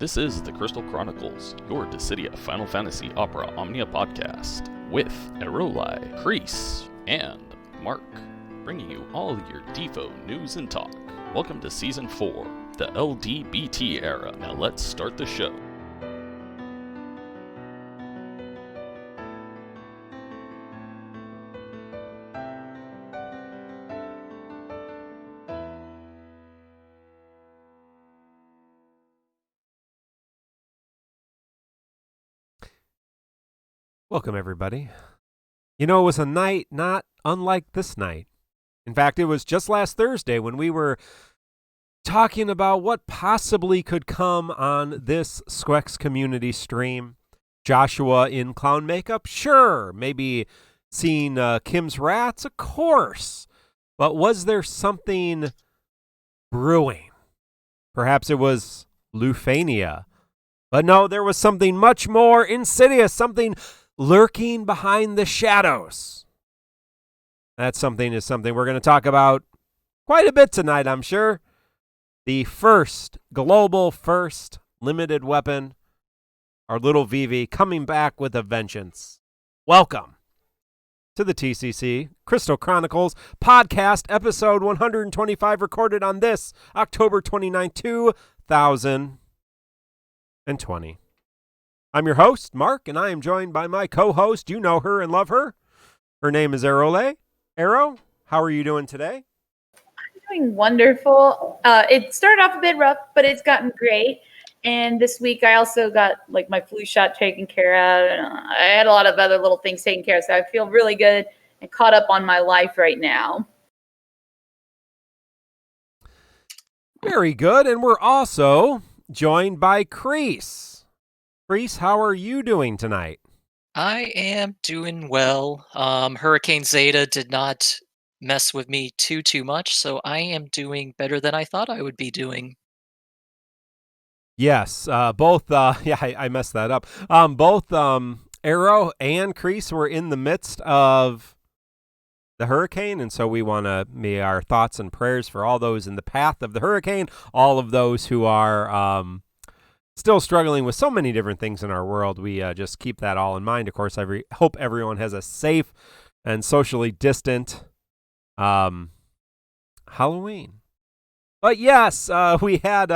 This is the Crystal Chronicles, your Dissidia Final Fantasy Opera Omnia podcast, with Erolai, Kreese, and Mark, bringing you all your DissidiaFFOO news and talk. Welcome to Season 4, the LDBT era. Now let's start the show. Welcome, everybody. You know, it was a night not unlike this night. In fact, it was just last Thursday when we were talking about what possibly could come on this Sqex community stream. Joshua in clown makeup? Sure. Maybe seeing Kim's rats? Of course. But was there something brewing? Perhaps it was Lufania. But no, there was something much more insidious, something lurking behind the shadows. That something is something we're going to talk about quite a bit tonight, I'm sure. The global first limited weapon, our little Vivi, coming back with a vengeance. Welcome to the TCC Crystal Chronicles podcast, episode 125, recorded on this October 29, 2020. I'm your host, Mark, and I am joined by my co-host. You know her and love her. Her name is Erolai. Ero, how are you doing today? I'm doing wonderful. It started off a bit rough, but it's gotten great. And this week I also got my flu shot taken care of. And I had a lot of other little things taken care of. So I feel really good and caught up on my life right now. Very good. And we're also joined by Kreese. Kreese, how are you doing tonight? I am doing well. Hurricane Zeta did not mess with me too much, so I am doing better than I thought I would be doing. Yes, both, I messed that up. Both Arrow and Kreese were in the midst of the hurricane, and so we want to make our thoughts and prayers for all those in the path of the hurricane, all of those who are still struggling with so many different things in our world. We just keep that all in mind. Of course, I hope everyone has a safe and socially distant Halloween. But yes, we had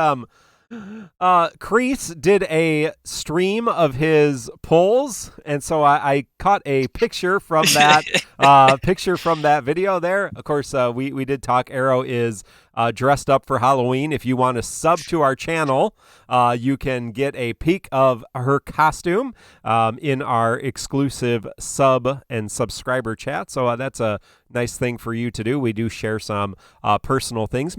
Kreese did a stream of his polls, and so I caught a picture from that video there. Of course, we did talk. Arrow is dressed up for Halloween. If you want to sub to our channel, you can get a peek of her costume in our exclusive sub and subscriber chat. So that's a nice thing for you to do. We do share some more personal things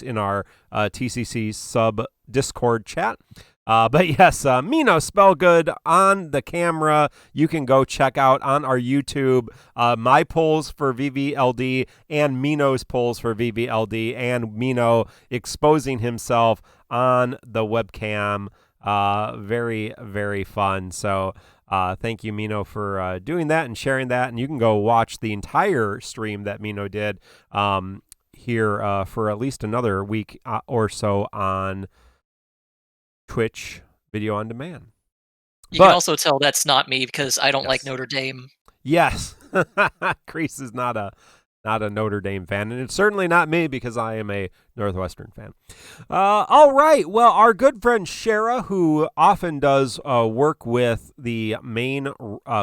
in our TCC sub Discord chat. But yes, Mino Spellgood on the camera. You can go check out on our YouTube my polls for VVLD and Mino's polls for VVLD, and Mino exposing himself on the webcam. Very, very fun. So thank you, Mino, for doing that and sharing that. And you can go watch the entire stream that Mino did here for at least another week or so on Twitch video on demand. You can also tell that's not me because I don't like Notre Dame. Yes. Kreese is not a Notre Dame fan, and it's certainly not me because I am a Northwestern fan. All right. Well, our good friend Shera, who often does work with the main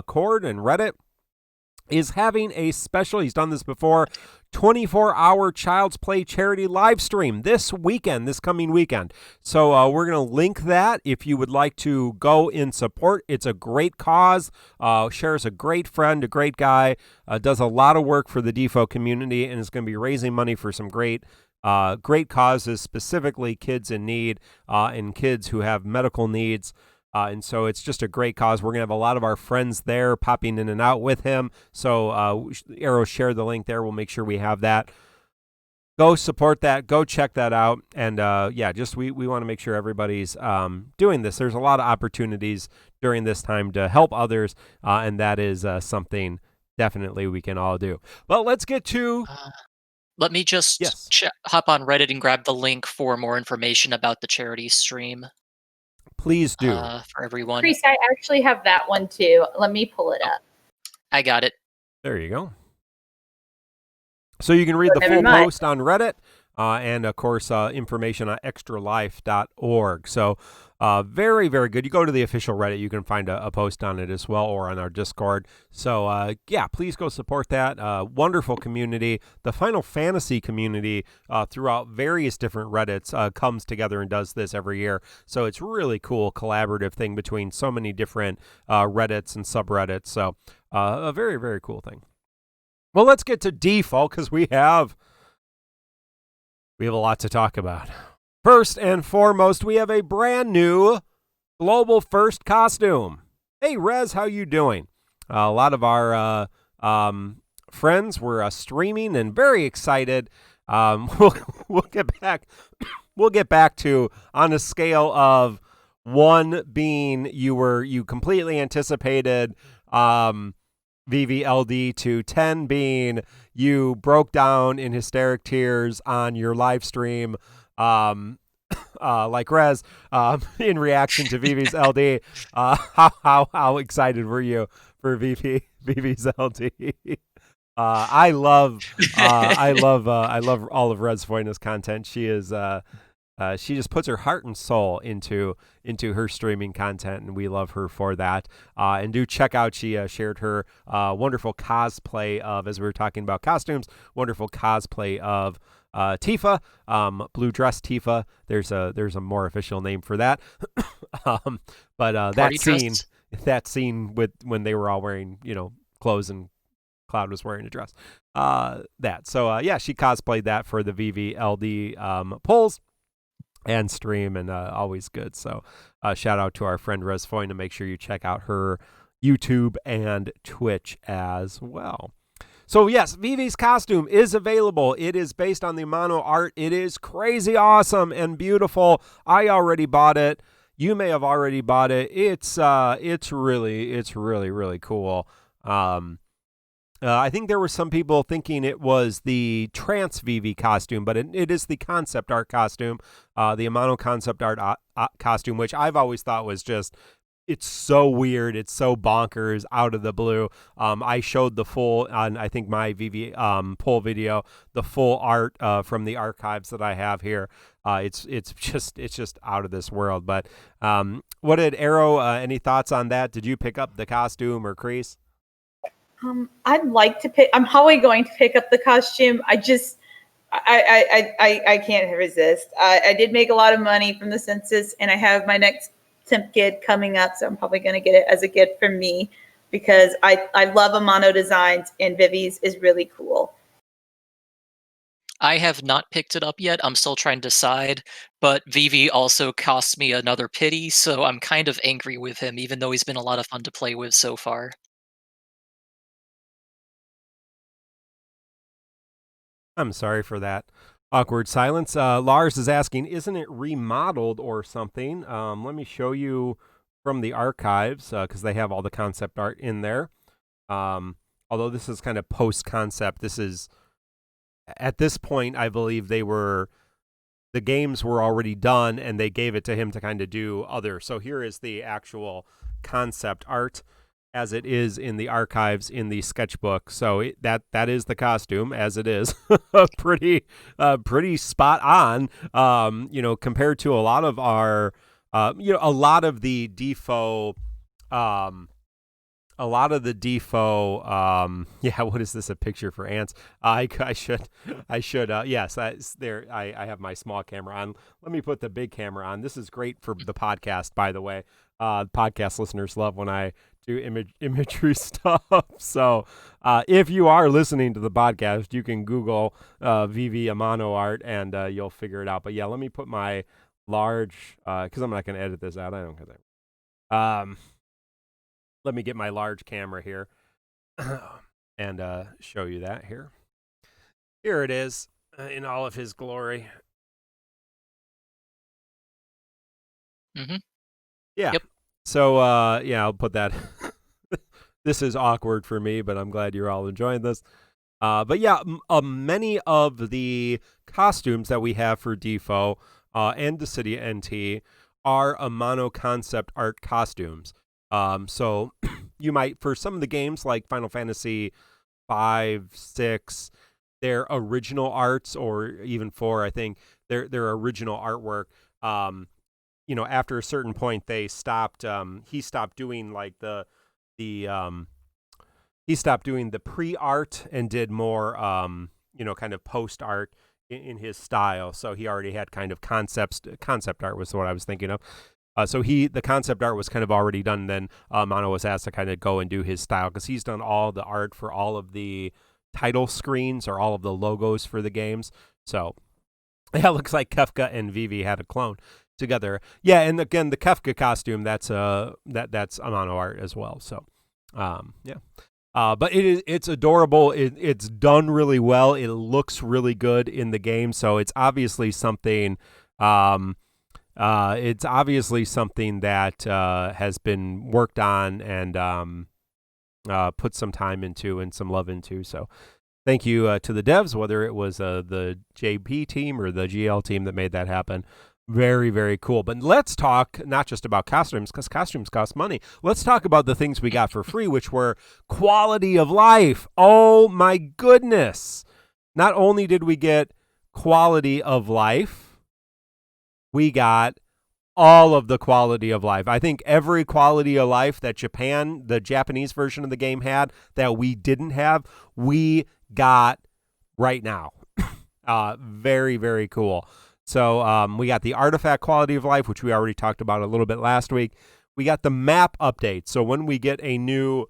Cord and Reddit, is having a special, he's done this before, 24-hour Child's Play charity live stream this coming weekend. So we're going to link that if you would like to go in support. It's a great cause. Shera's a great friend, a great guy, does a lot of work for the DissidiaFFOO community, and is going to be raising money for some great causes, specifically kids in need and kids who have medical needs. And so it's just a great cause. We're going to have a lot of our friends there popping in and out with him. So Arrow, share the link there. We'll make sure we have that. Go support that. Go check that out. And we want to make sure everybody's doing this. There's a lot of opportunities during this time to help others. And that is something definitely we can all do. Well, let's get to... Let me just hop on Reddit and grab the link for more information about the charity stream. Please do. For everyone. Crease, I actually have that one too. Let me pull it up. I got it. There you go. So you can read the Never full mind. post on Reddit, and of course, information on extralife.org. So very, very good. You go to the official Reddit, you can find a post on it as well, or on our Discord. So yeah, please go support that. Wonderful community. The Final Fantasy community throughout various different Reddits comes together and does this every year. So it's really cool collaborative thing between so many different Reddits and subreddits. So a very, very cool thing. Well, let's get to default because we have a lot to talk about. First and foremost, we have a brand new global first costume. Hey, Rez, how you doing? A lot of our friends were streaming and very excited. We'll get back. We'll get back to on a scale of 1 being you completely anticipated. Vivi LD to 10 being you broke down in hysteric tears on your live stream, like Rez, in reaction to Vivi's LD. How excited were you for Vivi's LD? I love all of Rez Foyna's content. She is she just puts her heart and soul into her streaming content, and we love her for that. And do check out, she shared her wonderful cosplay of, as we were talking about costumes, wonderful cosplay of Tifa, blue dress Tifa. There's a more official name for that. But that scene with when they were all wearing clothes and Cloud was wearing a dress. Yeah, she cosplayed that for the Vivi LD polls and stream, and always good. So shout out to our friend Rez Foyna, to make sure you check out her YouTube and Twitch as well. So yes, Vivi's costume is available. It is based on the mono art. It is crazy awesome and beautiful. I already bought it. You may have already bought it. It's really cool. I think there were some people thinking it was the trans Vivi costume, but it is the concept art costume, the Amano concept art costume, which I've always thought was just, it's so weird. It's so bonkers, out of the blue. I showed the full, on I think my Vivi poll video, the full art from the archives that I have here. It's just out of this world. But what did Arrow, any thoughts on that? Did you pick up the costume, or Crease? I'd like to pick. I'm probably going to pick up the costume. I can't resist. I did make a lot of money from the census, and I have my next temp kid coming up, so I'm probably going to get it as a gift from me because I love Amano designs, and Vivi's is really cool. I have not picked it up yet. I'm still trying to decide, but Vivi also cost me another pity, so I'm kind of angry with him, even though he's been a lot of fun to play with so far. I'm sorry for that awkward silence. Lars is asking, isn't it remodeled or something? Let me show you from the archives, because they have all the concept art in there. Although this is kind of post-concept. This is, at this point, I believe the games were already done, and they gave it to him to kind of do other. So here is the actual concept art as it is in the archives in the sketchbook. So that is the costume as it is. pretty spot on, compared to a lot of our, a lot of the default, what is this, a picture for ants? I should, yes, there, I have my small camera on. Let me put the big camera on. This is great for the podcast, by the way. Podcast listeners love when I do imagery stuff. So if you are listening to the podcast, you can Google Vivi Amano art, and you'll figure it out. But yeah, let me put my large, because I'm not going to edit this out. I don't care. Let me get my large camera here and show you that here. Here it is in all of his glory. Mm-hmm. Yeah. Yep. So, I'll put that. This is awkward for me, but I'm glad you're all enjoying this. But yeah, many of the costumes that we have for Defo and Dissidia NT are Amano concept art costumes. So you might, for some of the games like Final Fantasy 5, 6, their original arts, or even 4, I think, their original artwork, after a certain point they stopped, he stopped doing like he stopped doing the pre-art and did more, kind of post-art in his style. So he already had kind of concept art was what I was thinking of. So the concept art was kind of already done. Then Mono was asked to kind of go and do his style, because he's done all the art for all of the title screens or all of the logos for the games. So yeah, it looks like Kefka and Vivi had a clone together. Yeah, and again, the Kefka costume, that's Amano art as well. So yeah. But it's adorable. It's done really well. It looks really good in the game. So it's obviously something. It's obviously something that has been worked on and put some time into and some love into. So thank you to the devs, whether it was the JP team or the GL team that made that happen. Very, very cool. But let's talk not just about costumes, because costumes cost money. Let's talk about the things we got for free, which were quality of life. Oh, my goodness. Not only did we get quality of life, we got all of the quality of life. I think every quality of life that the Japanese version of the game had that we didn't have, we got right now. Very, very cool. So we got the artifact quality of life, which we already talked about a little bit last week. We got the map update. So when we get a new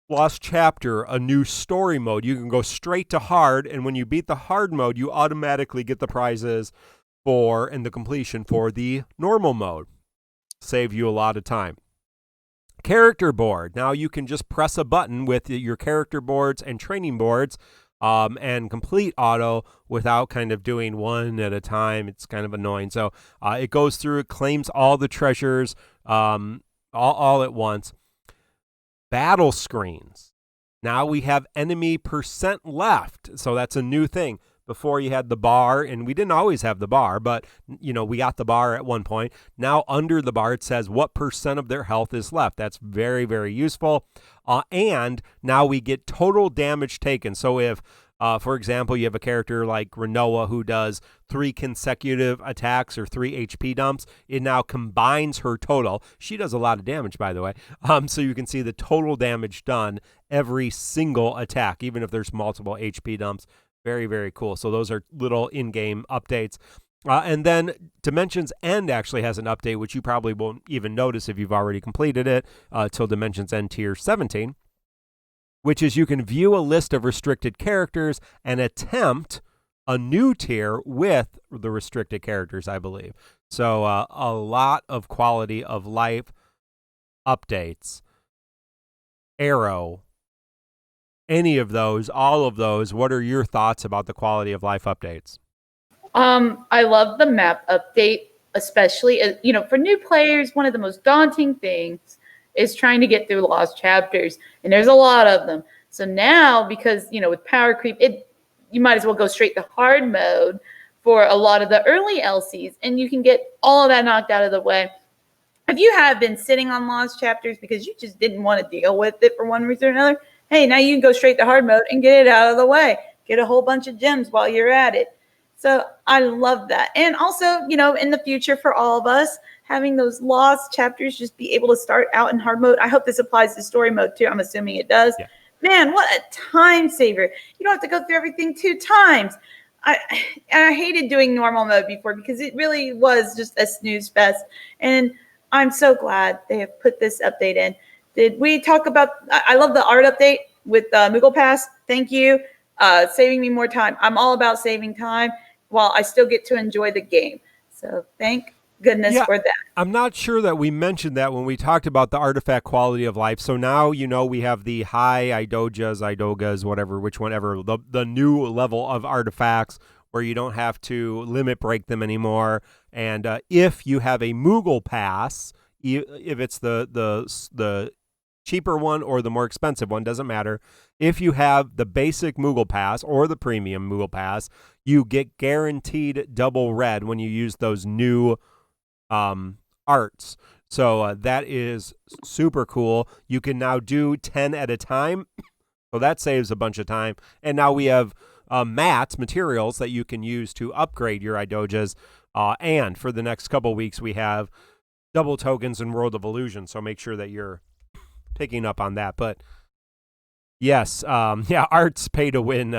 Lost Chapter, a new story mode, you can go straight to hard. And when you beat the hard mode, you automatically get the prizes and the completion for the normal mode. Save you a lot of time. Character board. Now you can just press a button with your character boards and training boards and complete auto without kind of doing one at a time. It's kind of annoying. So it goes through, it claims all the treasures all at once. Battle screens. Now we have enemy percent left. So that's a new thing. Before you had the bar, and we didn't always have the bar, but we got the bar at one point. Now under the bar, it says what percent of their health is left. That's very, very useful. And now we get total damage taken. So if, for example, you have a character like Renoa who does 3 consecutive attacks or 3 HP dumps, it now combines her total. She does a lot of damage, by the way. So you can see the total damage done every single attack, even if there's multiple HP dumps. Very, very cool. So those are little in-game updates. And then Dimensions End actually has an update, which you probably won't even notice if you've already completed it, till Dimensions End Tier 17, which is you can view a list of restricted characters and attempt a new tier with the restricted characters, I believe. So a lot of quality of life updates. Arrow. Any of those, all of those, what are your thoughts about the quality of life updates? I love the map update, especially, for new players, one of the most daunting things is trying to get through lost chapters, and there's a lot of them. So now, because, with power creep, you might as well go straight to hard mode for a lot of the early LCs, and you can get all of that knocked out of the way. If you have been sitting on lost chapters because you just didn't want to deal with it for one reason or another, hey, now you can go straight to hard mode and get it out of the way. Get a whole bunch of gems while you're at it. So I love that. And also, in the future for all of us, having those lost chapters just be able to start out in hard mode. I hope this applies to story mode too. I'm assuming it does. Yeah. Man, what a time saver. You don't have to go through everything 2 times. I hated doing normal mode before because it really was just a snooze fest. And I'm so glad they have put this update in. Did we talk about, I love the art update with Moogle Pass. Thank you. Saving me more time. I'm all about saving time while I still get to enjoy the game. So thank goodness for that. I'm not sure that we mentioned that when we talked about the artifact quality of life. So now, we have the high Idogas, whatever, the new level of artifacts where you don't have to limit break them anymore. And if you have a Moogle Pass, if it's the cheaper one or the more expensive one, doesn't matter. If you have the basic Moogle Pass or the premium Moogle Pass, you get guaranteed double red when you use those new arts. So that is super cool. You can now do 10 at a time. So that saves a bunch of time. And now we have mats, materials that you can use to upgrade your idojas. And for the next couple weeks, we have double tokens in World of Illusion. So make sure that you're picking up on that. But yes, arts pay to win,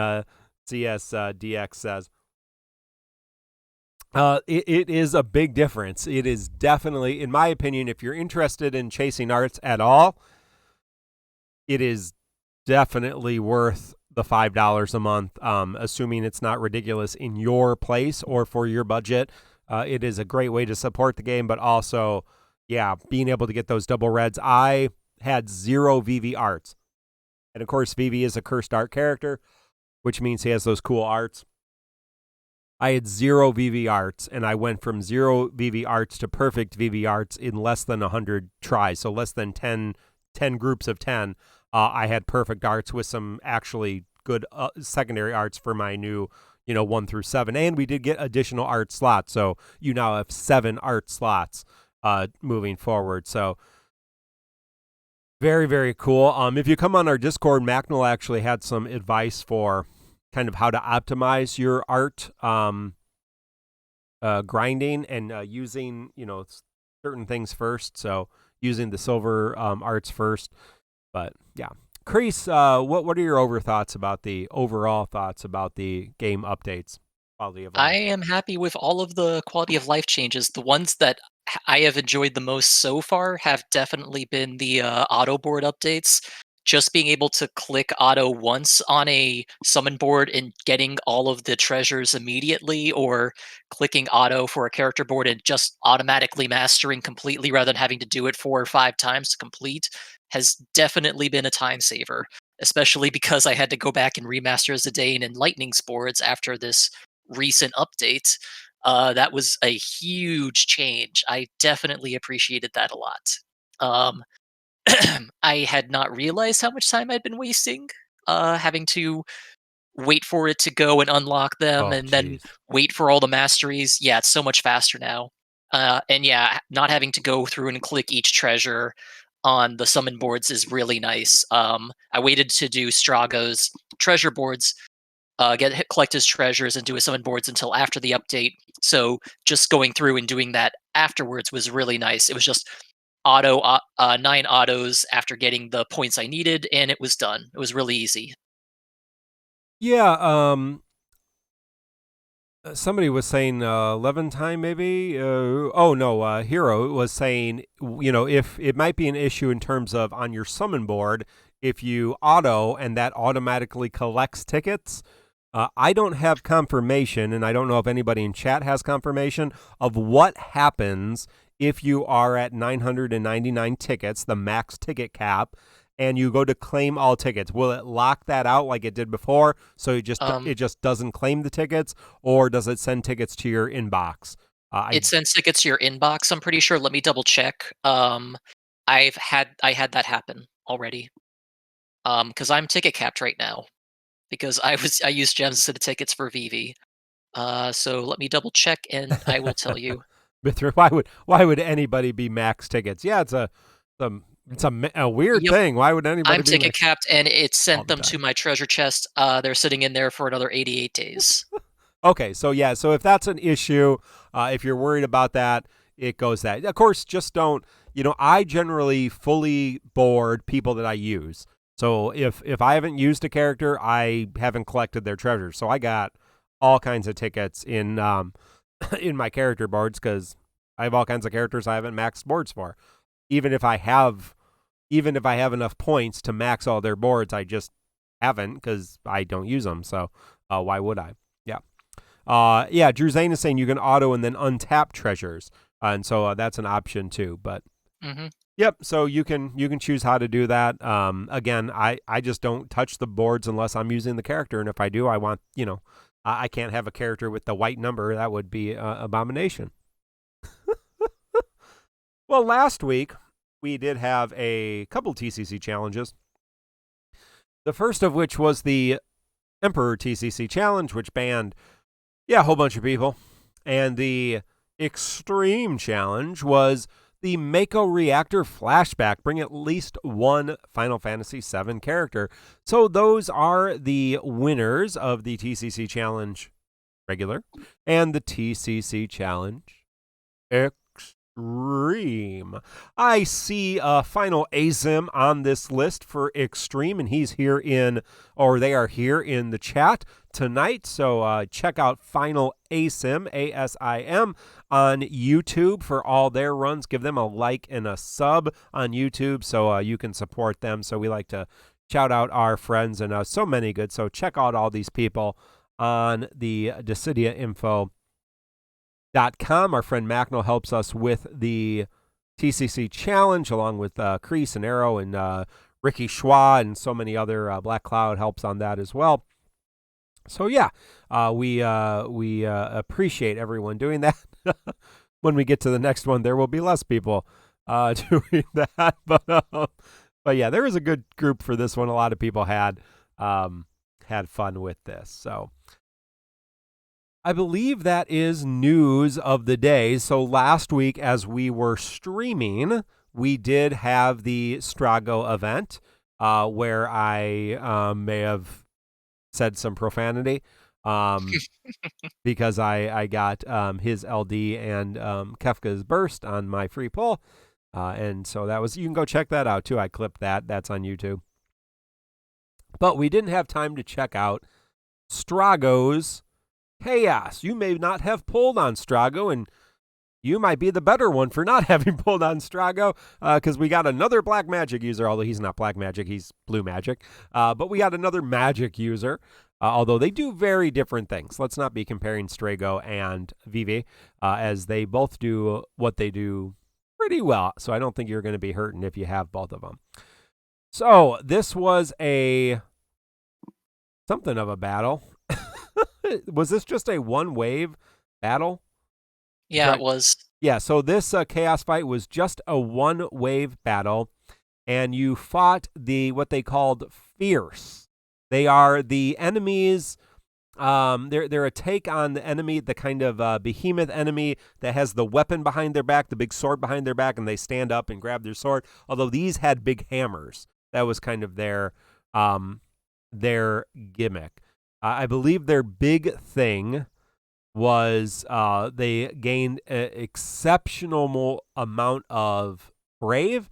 CSDX says. It is a big difference. It is definitely, in my opinion, if you're interested in chasing arts at all, it is definitely worth the $5 a month, assuming it's not ridiculous in your place or for your budget. It is a great way to support the game, but also, being able to get those double reds. I had 0 Vivi arts. And of course, Vivi is a cursed art character, which means he has those cool arts. I had 0 Vivi arts, and I went from 0 Vivi arts to perfect Vivi arts in less than 100 tries. So less than 10 groups of 10. I had perfect arts with some actually good secondary arts for my new, 1 through 7. And we did get additional art slots. So you now have 7 art slots moving forward. So very, very cool. If you come on our Discord, Macnell actually had some advice for kind of how to optimize your art grinding and using, certain things first. So using the silver arts first. But yeah, Kreese, what are your overall thoughts about the game updates? Quality of life. I am happy with all of the quality of life changes. The ones that I have enjoyed the most so far have definitely been the auto board updates. Just being able to click auto once on a summon board and getting all of the treasures immediately, or clicking auto for a character board and just automatically mastering completely rather than having to do it 4 or 5 times to complete, has definitely been a time saver, especially because I had to go back and remaster Zidane and Lightning Boards after this recent update. That was a huge change. I definitely appreciated that a lot. I had not realized how much time I'd been wasting, having to wait for it to go and unlock them, and then wait for all the masteries. Yeah, it's so much faster now. And not having to go through and click each treasure on the summon boards is really nice. I waited to do Strago's treasure boards, collect his treasures and do his summon boards until after the update. So just going through and doing that afterwards was really nice. It was just 9 autos after getting the points I needed, and it was done. It was really easy. Yeah, somebody was saying 11 time maybe. Hero was saying, if it might be an issue in terms of on your summon board, if you auto and that automatically collects tickets. I don't have confirmation, and I don't know if anybody in chat has confirmation of what happens if you are at 999 tickets, the max ticket cap, and you go to claim all tickets. Will it lock that out like it did before, so it just doesn't claim the tickets, or does it send tickets to your inbox? It sends tickets to your inbox, I'm pretty sure. Let me double check. I had that happen already. Because I'm ticket capped right now, because I used gems instead of tickets for Vivi. So let me double check, and I will tell you. Why would anybody be max tickets? Yeah, it's a weird thing. Why would anybody? I'm ticket capped, and it sent them to my treasure chest. They're sitting in there for another 88 days. Okay, so if that's an issue, if you're worried about that, it goes that. Of course, just don't. I generally fully board people that I use. So if I haven't used a character, I haven't collected their treasures. So I got all kinds of tickets in in my character boards, because I have all kinds of characters I haven't maxed boards for. Even if I have enough points to max all their boards, I just haven't, because I don't use them. So why would I? Yeah. Drew Zane is saying you can auto and then untap treasures, and so that's an option too. But yep. So you can choose how to do that. Again, I just don't touch the boards unless I'm using the character, and if I do, I want I can't have a character with the white number. That would be abomination. Well, last week we did have a couple TCC challenges. The first of which was the Emperor TCC Challenge, which banned a whole bunch of people, and the extreme challenge was the Mako Reactor Flashback. Bring at least one Final Fantasy VII character. So those are the winners of the TCC Challenge regular and the TCC Challenge Extreme. I see a final ASIM on this list for Extreme, and he's here in, or they are here in the chat tonight. So check out Final ASIM, ASIM, on YouTube for all their runs. Give them a like and a sub on YouTube so you can support them. So we like to shout out our friends and so many good. So check out all these people on the DissidiaFFOO.com. Our friend Macnell helps us with the TCC Challenge, along with Kreese and Arrow and Ricky Schwa and so many other. Black Cloud helps on that as well. So yeah, we appreciate everyone doing that. When we get to the next one, there will be less people doing that. But yeah, there was a good group for this one. A lot of people had fun with this. So I believe that is news of the day. So last week, as we were streaming, we did have the Strago event where I may have said some profanity because I got his LD and Kefka's burst on my free poll. And so that was, you can go check that out too. I clipped that. That's on YouTube. But we didn't have time to check out Strago's Chaos. You may not have pulled on Strago, and you might be the better one for not having pulled on Strago, because we got another black magic user, although he's not black magic, he's blue magic. But we got another magic user, although they do very different things. Let's not be comparing Strago and Vivi, as they both do what they do pretty well. So I don't think you're going to be hurting if you have both of them. So this was something of a battle. Was this just a one-wave battle? Yeah, it was. Yeah, so this chaos fight was just a one-wave battle, and you fought what they called fierce. They are the enemies. They're a take on the enemy, the kind of behemoth enemy that has the weapon behind their back, the big sword behind their back, and they stand up and grab their sword. Although these had big hammers, that was kind of their gimmick. I believe their big thing was they gained an exceptional amount of brave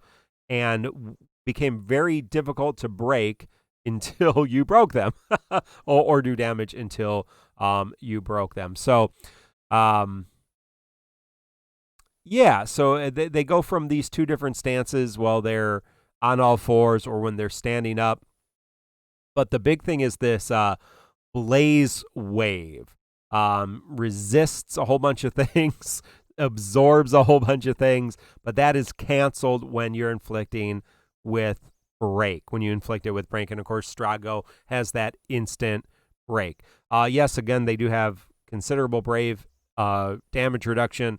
and became very difficult to break until you broke them or do damage until you broke them. So, yeah, so they go from these two different stances while they're on all fours or when they're standing up. But the big thing is this Blaze Wave. Resists a whole bunch of things, absorbs a whole bunch of things, but that is canceled when you're inflicting with break. When you inflict it with break, and of course Strago has that instant break. Yes, again, they do have considerable brave damage reduction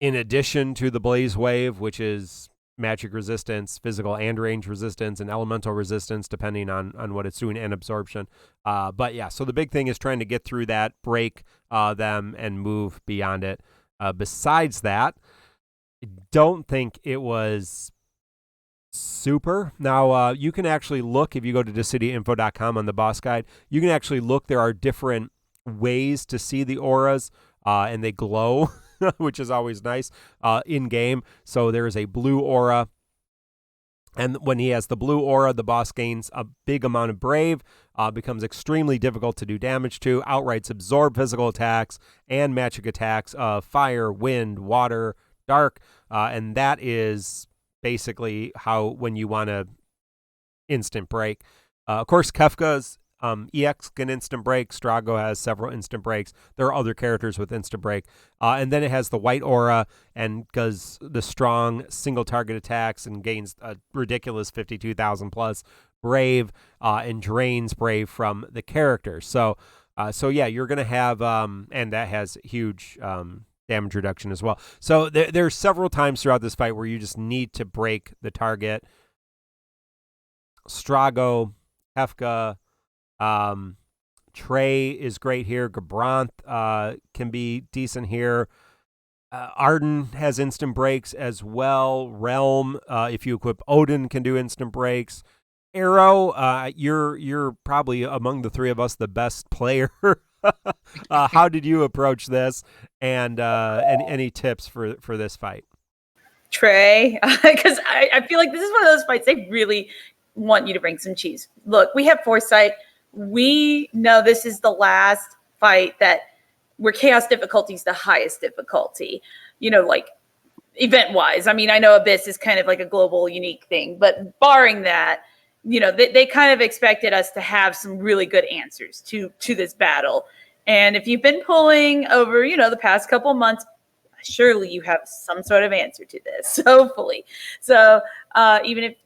in addition to the Blaze Wave, which is magic resistance, physical and range resistance, and elemental resistance, depending on what it's doing, and absorption. But yeah, so the big thing is trying to get through that, break them, and move beyond it. Besides that, I don't think it was super. Now, you can actually look, if you go to DissidiaFFOO.com on the boss guide, you can actually look. There are different ways to see the auras, and they glow. Which is always nice in game. So there is a blue aura, and when he has the blue aura, the boss gains a big amount of brave, becomes extremely difficult to do damage to, outright absorb physical attacks and magic attacks of fire, wind, water, dark, and that is basically how when you want to instant break. Of course, Kefka's EX can instant break. Strago has several instant breaks. There are other characters with instant break. And then it has the white aura and does the strong single target attacks and gains a ridiculous 52,000 plus brave and drains brave from the characters. So yeah, you're going to have, and that has huge damage reduction as well. So there's several times throughout this fight where you just need to break the target. Strago, Kefka, Trey is great here. Gabranth can be decent here. Arden has instant breaks as well. Realm, if you equip Odin, can do instant breaks. Arrow, you're probably among the three of us the best player. How did you approach this? And any tips for this fight? Trey, because I feel like this is one of those fights they really want you to bring some cheese. Look, we have foresight. We know this is the last fight where chaos difficulty is the highest difficulty, like event-wise. I mean, I know Abyss is kind of like a global unique thing, but barring that, they kind of expected us to have some really good answers to this battle. And if you've been pulling over, the past couple months, surely you have some sort of answer to this, hopefully. So even if,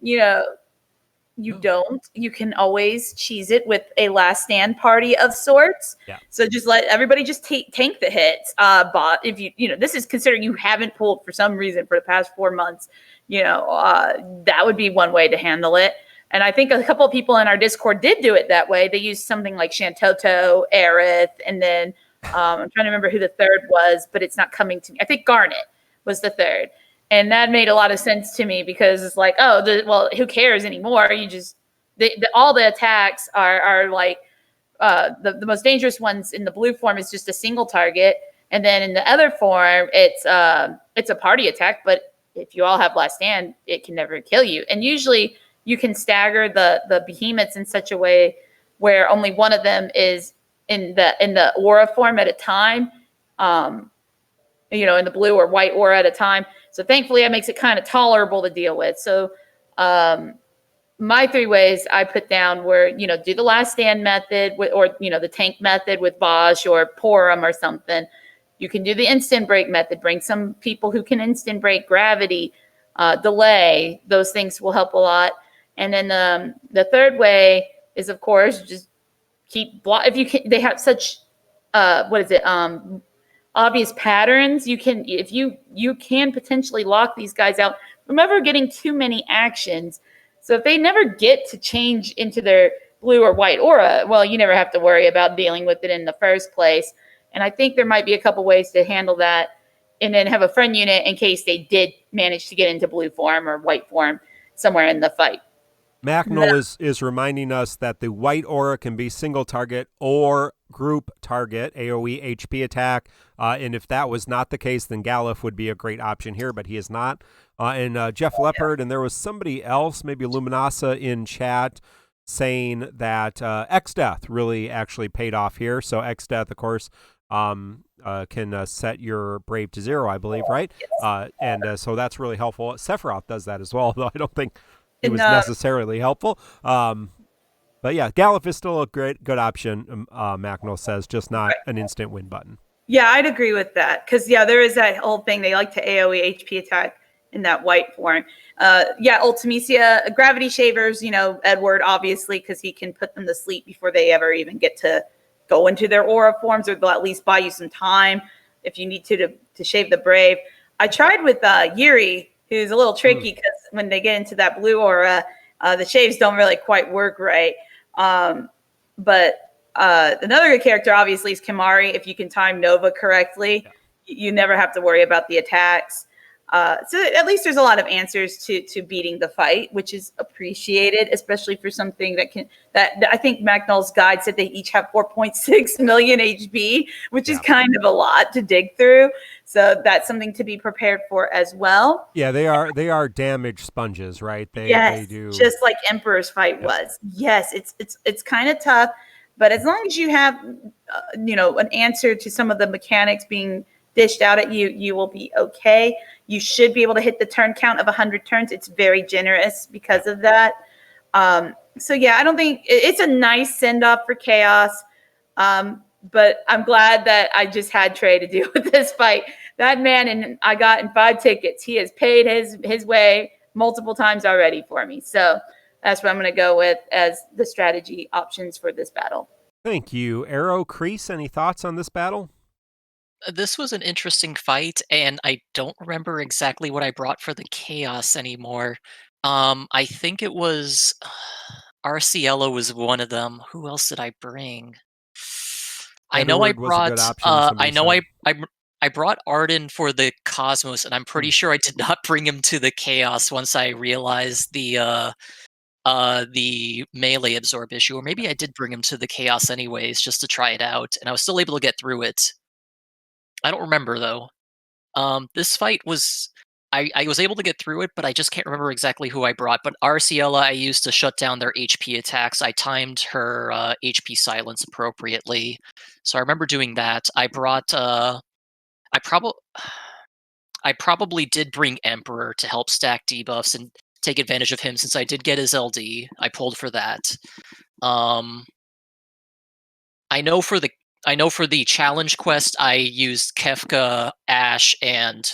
you don't, you can always cheese it with a last stand party of sorts. Yeah. So just let everybody just tank the hits. But if this is considering you haven't pulled for some reason for the past 4 months, that would be one way to handle it. And I think a couple of people in our Discord did do it that way. They used something like Shantoto, Aerith, and then I'm trying to remember who the third was, but it's not coming to me. I think Garnet was the third. And that made a lot of sense to me because it's like, who cares anymore? You just, all the attacks are like, the most dangerous ones in the blue form is just a single target. And then in the other form, it's a party attack. But if you all have last stand, it can never kill you. And usually you can stagger the behemoths in such a way where only one of them is in the aura form at a time, in the blue or white aura at a time. So thankfully, that makes it kind of tolerable to deal with. So my 3 ways I put down were, do the last stand method or the tank method with Bosch or Porum or something. You can do the instant break method. Bring some people who can instant break gravity, delay. Those things will help a lot. And then the third way is, of course, just keep if you can. They have such obvious patterns. If you can potentially lock these guys out. Remember getting too many actions. So if they never get to change into their blue or white aura, well, you never have to worry about dealing with it in the first place. And I think there might be a couple ways to handle that, and then have a friend unit in case they did manage to get into blue form or white form somewhere in the fight. Macnol is reminding us that the white aura can be single target or group target, AoE HP attack. And if that was not the case, then Galif would be a great option here, but he is not. And Jeff Leopard, and there was somebody else, maybe Luminasa in chat, saying that X-Death really actually paid off here. So X-Death, of course, can set your Brave to 0, I believe, right? And so that's really helpful. Sephiroth does that as well, though I don't think it was necessarily helpful. But yeah, Galif is still a good option, Macnol says, just not an instant win button. Yeah, I'd agree with that. Because, there is that whole thing. They like to AoE HP attack in that white form. Ultimecia, Gravity Shavers, Edward, obviously, because he can put them to sleep before they ever even get to go into their aura forms, or they'll at least buy you some time if you need to shave the Brave. I tried with Yuri, who's a little tricky because when they get into that blue aura, the shaves don't really quite work right. But another good character, obviously, is Kimari. If you can time Nova correctly, you never have to worry about the attacks. So at least there's a lot of answers to beating the fight, which is appreciated, especially for something that I think Macnol's guide said they each have 4.6 million HP, which is kind of a lot to dig through. So that's something to be prepared for as well. Yeah, they are damage sponges, right? They do, just like Emperor's fight was. Yes, it's kind of tough, but as long as you have an answer to some of the mechanics being dished out at you, you will be okay. You should be able to hit the turn count of 100 turns. It's very generous because of that. So yeah, I don't think it's a nice send off for Chaos. But I'm glad that I just had Trey to deal with this fight. That man, and I got in 5 tickets. He has paid his way multiple times already for me. So that's what I'm going to go with as the strategy options for this battle. Thank you. Arrow, Kreese, any thoughts on this battle? This was an interesting fight, and I don't remember exactly what I brought for the Chaos anymore. I think it was Arciello was one of them. Who else did I bring? I know I Edward was a good brought. option, I know somebody I brought Arden for the Cosmos, and I'm pretty sure I did not bring him to the Chaos once I realized the melee absorb issue, or maybe I did bring him to the Chaos anyways, just to try it out, and I was still able to get through it. I don't remember though. This fight was I was able to get through it, but I just can't remember exactly who I brought. But Arciella I used to shut down their HP attacks. I timed her HP silence appropriately, so I remember doing that. I brought I probably I probably did bring Emperor to help stack debuffs and take advantage of him since I did get his LD. I pulled for that. Um, I know for the challenge quest I used Kefka, Ash, and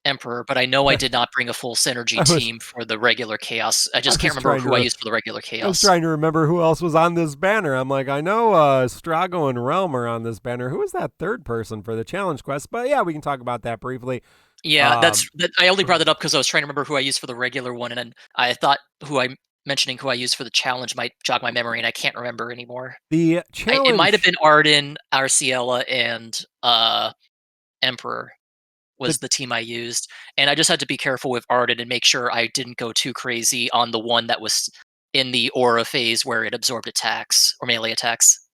Emperor, but I know I did not bring a full synergy team for the regular Chaos. I just can't remember who I used for the regular Chaos. I was trying to remember who else was on this banner. I'm like, I know Strago and Realm are on this banner. Who is that third person for the challenge quest? But yeah, we can talk about that briefly. Yeah, I only brought it up because I was trying to remember who I used for the regular one, and then I thought mentioning who I used for the challenge might jog my memory, and I can't remember anymore. The challenge... it might have been Arden, Arciella, and Emperor was the team I used, and I just had to be careful with Arden and make sure I didn't go too crazy on the one that was in the aura phase where it absorbed attacks or melee attacks.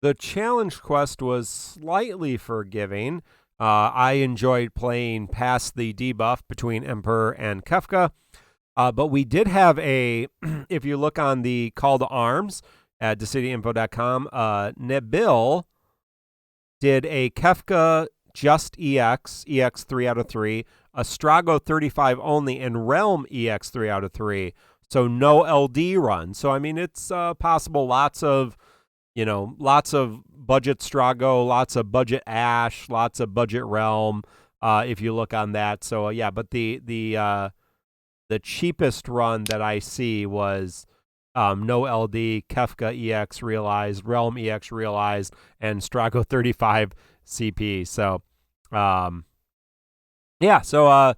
The challenge quest was slightly forgiving. I enjoyed playing past the debuff between Emperor and Kefka. But we did have a, if you look on the call to arms at DissidiaFFOO.com, Nabil did a Kefka just EX 3 out of 3, a Strago 35 only, and Realm EX 3 out of 3. So no LD run. So, I mean, it's possible lots of budget Strago, lots of budget Ash, lots of budget Realm, if you look on that. So, yeah, but the cheapest run that I see was no LD, Kefka EX realized, Realm EX realized, and Strago 35 CP. So, yeah. So,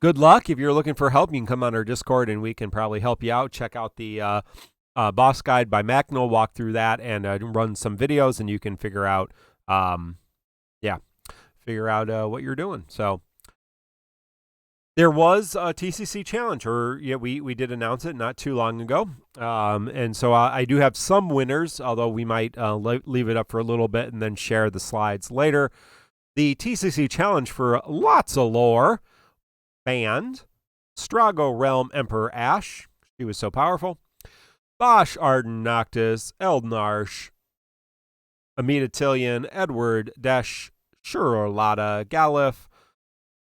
good luck. If you're looking for help, you can come on our Discord, and we can probably help you out. Check out the boss guide by Macnol. Walk through that and run some videos, and you can figure out, what you're doing. So. There was a TCC challenge, or we did announce it not too long ago, and so I do have some winners, although we might leave it up for a little bit and then share the slides later. The TCC challenge for lots of lore banned Strago, Realm, Emperor, Ash. She was so powerful. Bosch, Arden, Noctis, Eldnarsh, Amita Tillion, Edward, Desh, Shurolata, Galif,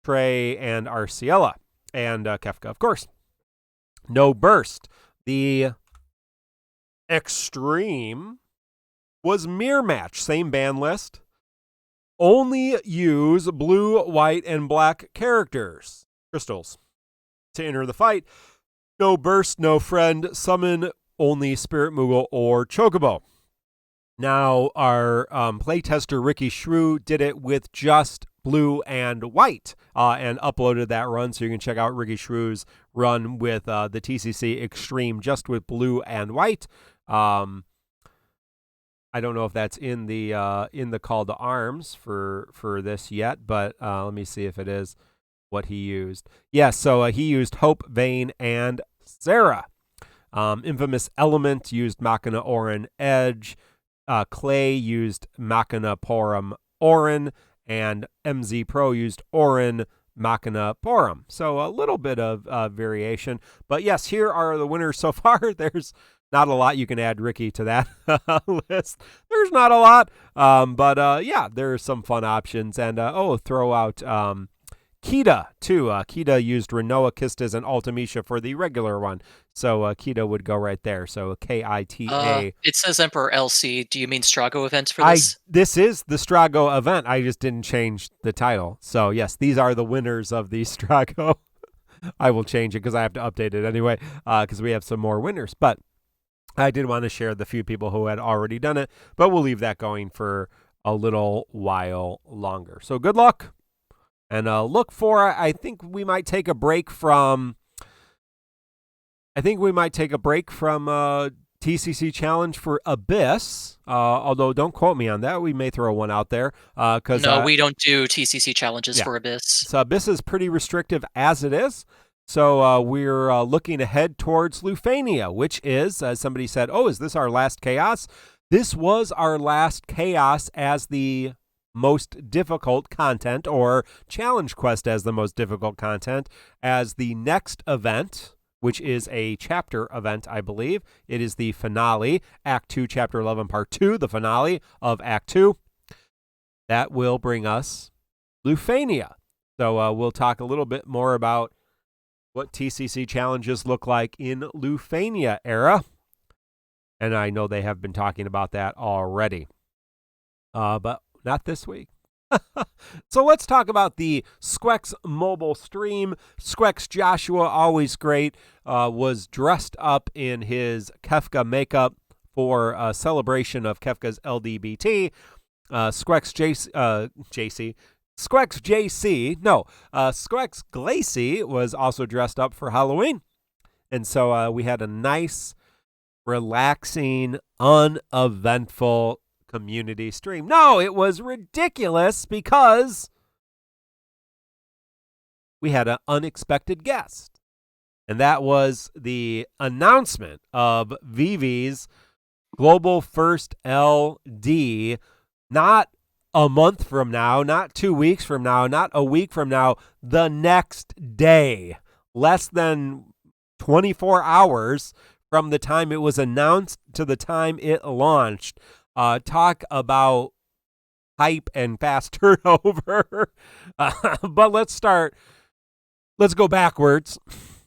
Trey, and Arciella, and Kefka, of course. No burst. The extreme was mirror match, same ban list. Only use blue, white, and black characters, crystals, to enter the fight. No burst, no friend, summon only Spirit Moogle or Chocobo. Now, our playtester Ricky Shrew did it with just blue and white, and uploaded that run, so you can check out Ricky Shrew's run with the TCC Extreme just with blue and white. I don't know if that's in the call to arms for this yet, but let me see if it is what he used. Yes, so he used Hope, Vane, and Sarah. Infamous Element used Machina Orin Edge. Clay used Machina Porum Orin, and MZ Pro used Orin Machina Porum. So a little bit of variation. But yes, here are the winners so far. There's not a lot you can add, Ricky, to that list. There's not a lot. But yeah, there's some fun options. And throw out Kita, too. Kita used Renoa, Kistas, and Ultimisha for the regular one. So Kita would go right there. So Kita. It says Emperor LC. Do you mean Strago events for this? This is the Strago event. I just didn't change the title. So yes, these are the winners of the Strago. I will change it because I have to update it anyway, because we have some more winners. But I did want to share the few people who had already done it, but we'll leave that going for a little while longer. So good luck. And look for, I think we might take a break from TCC challenge for Abyss. Although don't quote me on that. We may throw one out there. No, we don't do TCC challenges yeah. for Abyss. So Abyss is pretty restrictive as it is. So we're looking ahead towards Lufania, which is, as somebody said, oh, is this our last chaos? This was our last chaos as the most difficult content, or challenge quest as the most difficult content, as the next event, which is a chapter event, I believe. It is the finale, Act 2, Chapter 11, Part 2, the finale of Act 2. That will bring us Lufania. So we'll talk a little bit more about what TCC challenges look like in Lufania era. And I know they have been talking about that already. But not this week. So let's talk about the Sqex mobile stream. Sqex Joshua, always great, was dressed up in his Kefka makeup for a celebration of Kefka's LDBT. Sqex Glacy was also dressed up for Halloween. And so we had a nice, relaxing, uneventful community stream. No, it was ridiculous because we had an unexpected guest. And that was the announcement of Vivi's Global First LD, not a month from now, not 2 weeks from now, not a week from now, the next day, less than 24 hours from the time it was announced to the time it launched. Talk about hype and fast turnover. But let's go backwards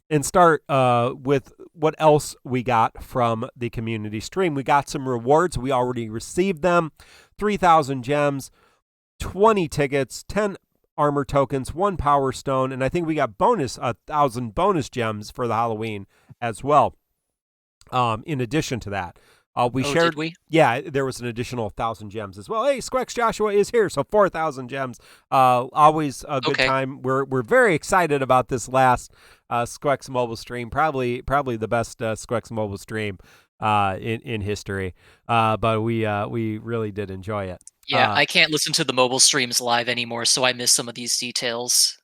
and start with what else we got from the community stream. We got some rewards. We already received them. 3,000 gems, 20 tickets, 10 armor tokens, 1 power stone, and I think we got 1,000 bonus gems for the Halloween as well. In addition to that, Did we? Yeah, there was an additional 1,000 gems as well. Hey, Sqex Joshua is here, so 4,000 gems. Always a good time. We're very excited about this last Sqex mobile stream. Probably the best Sqex mobile stream in history. But we really did enjoy it. Yeah, I can't listen to the mobile streams live anymore, so I miss some of these details.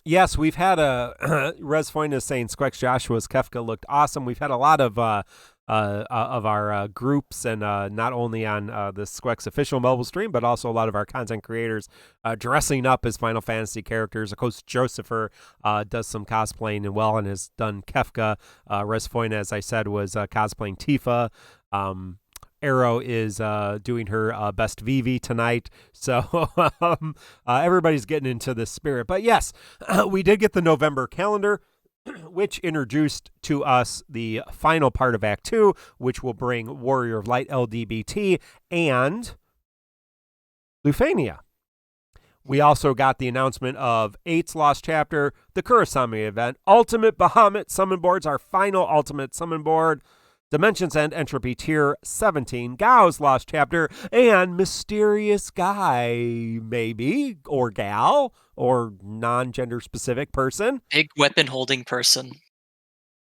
Yes, we've had Res Foyna is saying Sqex Joshua's Kefka looked awesome. We've had a lot of our groups, and not only on the Sqex official mobile stream, but also a lot of our content creators dressing up as Final Fantasy characters. Of course, Josepher does some cosplaying and has done Kefka. Res Foyna, as I said, was cosplaying Tifa. Arrow is doing her best Vivi tonight. So everybody's getting into the spirit. But yes, we did get the November calendar, which introduced to us the final part of Act 2, which will bring Warrior of Light LDBT and Lufania. We also got the announcement of 8's Lost Chapter, the Kurosami event, Ultimate Bahamut summon boards, our final Ultimate summon board, Dimensions End Entropy Tier 17, Gao's Lost Chapter, and Mysterious Guy, maybe, or gal, or non-gender specific person. Big weapon holding person.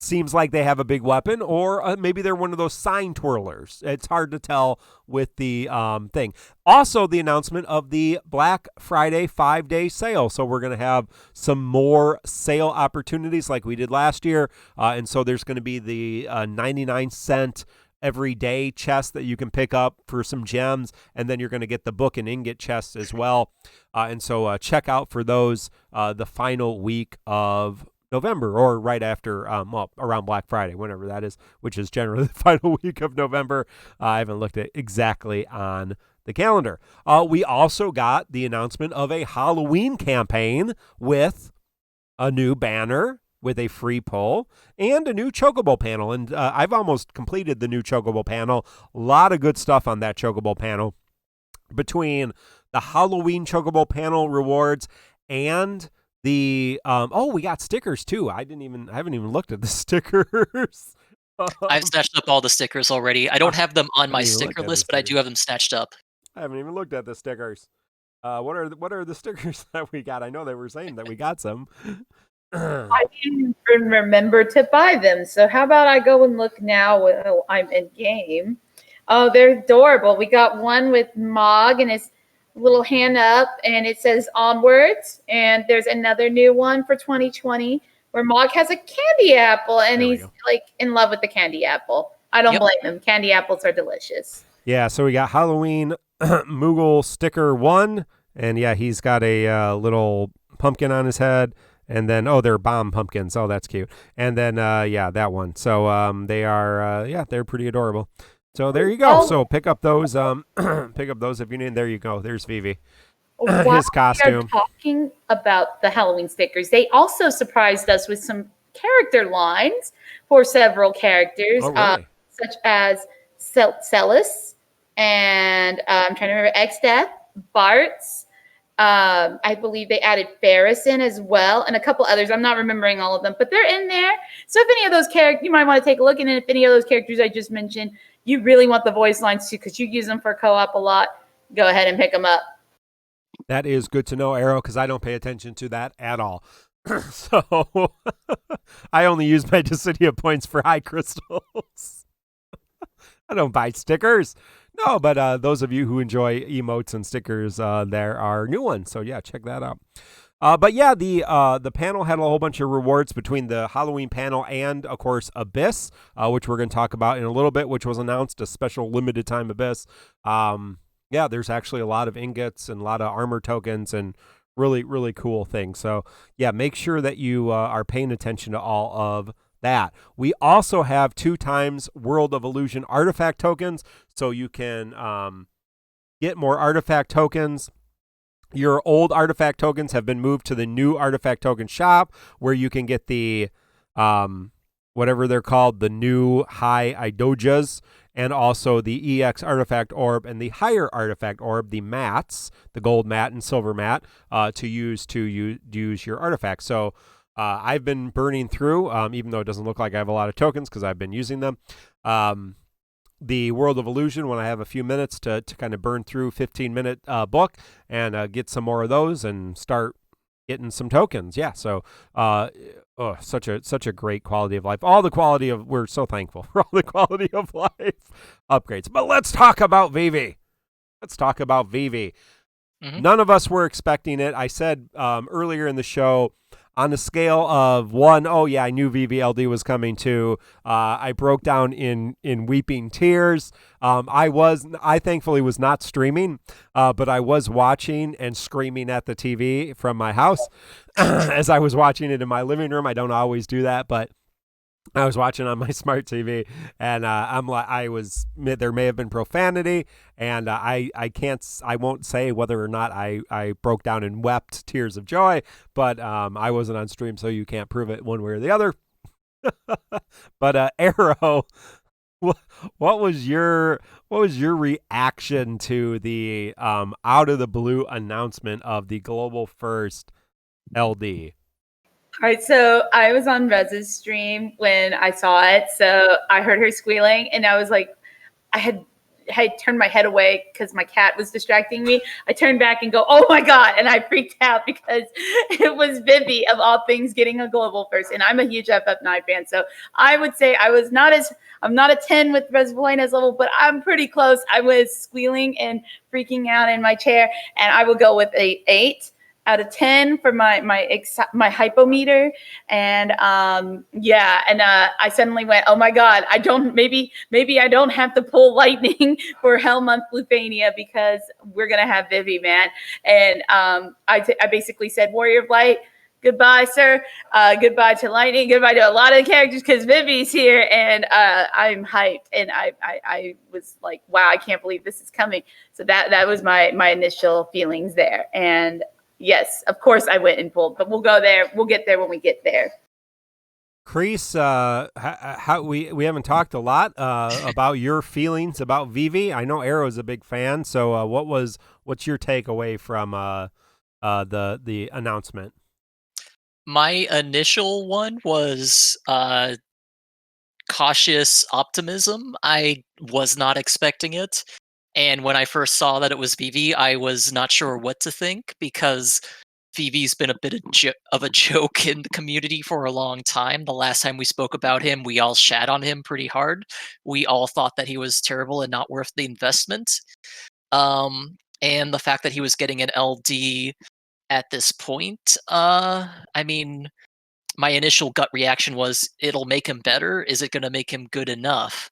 Seems like they have a big weapon, or maybe they're one of those sign twirlers. It's hard to tell with the thing. Also, the announcement of the Black Friday 5-day sale. So we're going to have some more sale opportunities like we did last year. And so there's going to be the 99-cent everyday chest that you can pick up for some gems. And then you're going to get the book and ingot chests as well. And so check out for those the final week of November, or right after, around Black Friday, whenever that is, which is generally the final week of November. I haven't looked at exactly on the calendar. We also got the announcement of a Halloween campaign with a new banner with a free pull and a new Chocobo panel. And I've almost completed the new Chocobo panel. A lot of good stuff on that Chocobo panel. Between the Halloween Chocobo panel rewards and the we got stickers too. I haven't even looked at the stickers. I've snatched up all the stickers already. I don't have them on my sticker list, but I do have them snatched up. I haven't even looked at the stickers. What are the stickers that we got? I know they were saying that we got some. I didn't even remember to buy them. So how about I go and look now while I'm in game? Oh, they're adorable. We got one with Mog and his little hand up, and it says onwards. And there's another new one for 2020 where Mog has a candy apple, and he's like in love with the candy apple. I don't blame him. Candy apples are delicious. Yeah, so we got Halloween Moogle sticker 1, and yeah, he's got a little pumpkin on his head. And then, they're bomb pumpkins. Oh, that's cute. And then, that one. So they are, they're pretty adorable. So there you go. So pick up those. Pick up those if you need. There you go. There's Vivi. His costume. We are talking about the Halloween stickers. They also surprised us with some character lines for several characters, such as Celis and I'm trying to remember X-Death, Bart's. I believe they added Ferris in as well, and a couple others. I'm not remembering all of them, but they're in there. So if any of those characters, you might want to take a look. And if any of those characters I just mentioned, you really want the voice lines too, because you use them for co-op a lot, go ahead and pick them up. That is good to know, Arrow, because I don't pay attention to that at all. So I only use my Dissidia points for high crystals. I don't buy stickers. No, but those of you who enjoy emotes and stickers, there are new ones. So yeah, check that out. But yeah, the panel had a whole bunch of rewards between the Halloween panel and, of course, Abyss, which we're going to talk about in a little bit, which was announced, a special limited time Abyss. Yeah, there's actually a lot of ingots and a lot of armor tokens and really, really cool things. So yeah, make sure that you are paying attention to all of that. We also have 2 times World of Illusion artifact tokens, so you can get more artifact tokens. Your old artifact tokens have been moved to the new artifact token shop, where you can get the whatever they're called, the new high Idojas, and also the EX artifact orb and the higher artifact orb, the mats, the gold mat and silver mat, to use your artifacts. So I've been burning through, even though it doesn't look like I have a lot of tokens because I've been using them. The World of Illusion, when I have a few minutes to kind of burn through 15-minute book and get some more of those and start getting some tokens. Yeah, so such a great quality of life. We're so thankful for all the quality of life upgrades. But let's talk about Vivi. Mm-hmm. None of us were expecting it. I said earlier in the show, on a scale of 1, oh yeah, I knew VVLD was coming too. I broke down in weeping tears. I thankfully was not streaming, but I was watching and screaming at the TV from my house as I was watching it in my living room. I don't always do that, but I was watching on my smart TV, and there may have been profanity, and I won't say whether or not I broke down and wept tears of joy, but I wasn't on stream, so you can't prove it one way or the other. But Arrow, what was your reaction to the out of the blue announcement of the global first LD? All right, so I was on Rez's stream when I saw it. So I heard her squealing, and I was like, I had turned my head away because my cat was distracting me. I turned back and go, oh my God. And I freaked out because it was Vivi, of all things, getting a global first. And I'm a huge FF9 fan. So I would say I'm not a 10 with Rez Buena's level, but I'm pretty close. I was squealing and freaking out in my chair, and I will go with a 8 out of 10 for my hypometer. And I suddenly went, oh my God, maybe I don't have to pull lightning for Hell Month Lufania, because we're gonna have Vivi, man. And I basically said, Warrior of Light, goodbye, sir. Goodbye to Lightning. Goodbye to a lot of characters, because Vivi's here, and I'm hyped. And I was like, wow, I can't believe this is coming. So that was my initial feelings there. And yes, of course I went and pulled, but we'll go there. We'll get there when we get there. Chris, we haven't talked a lot about your feelings about Vivi. I know Arrow's a big fan, so what's your takeaway from the announcement? My initial one was cautious optimism. I was not expecting it. And when I first saw that it was Vivi, I was not sure what to think, because Vivi's been a bit of a joke in the community for a long time. The last time we spoke about him, we all shat on him pretty hard. We all thought that he was terrible and not worth the investment. And the fact that he was getting an LD at this point, I mean, my initial gut reaction was, it'll make him better. Is it going to make him good enough?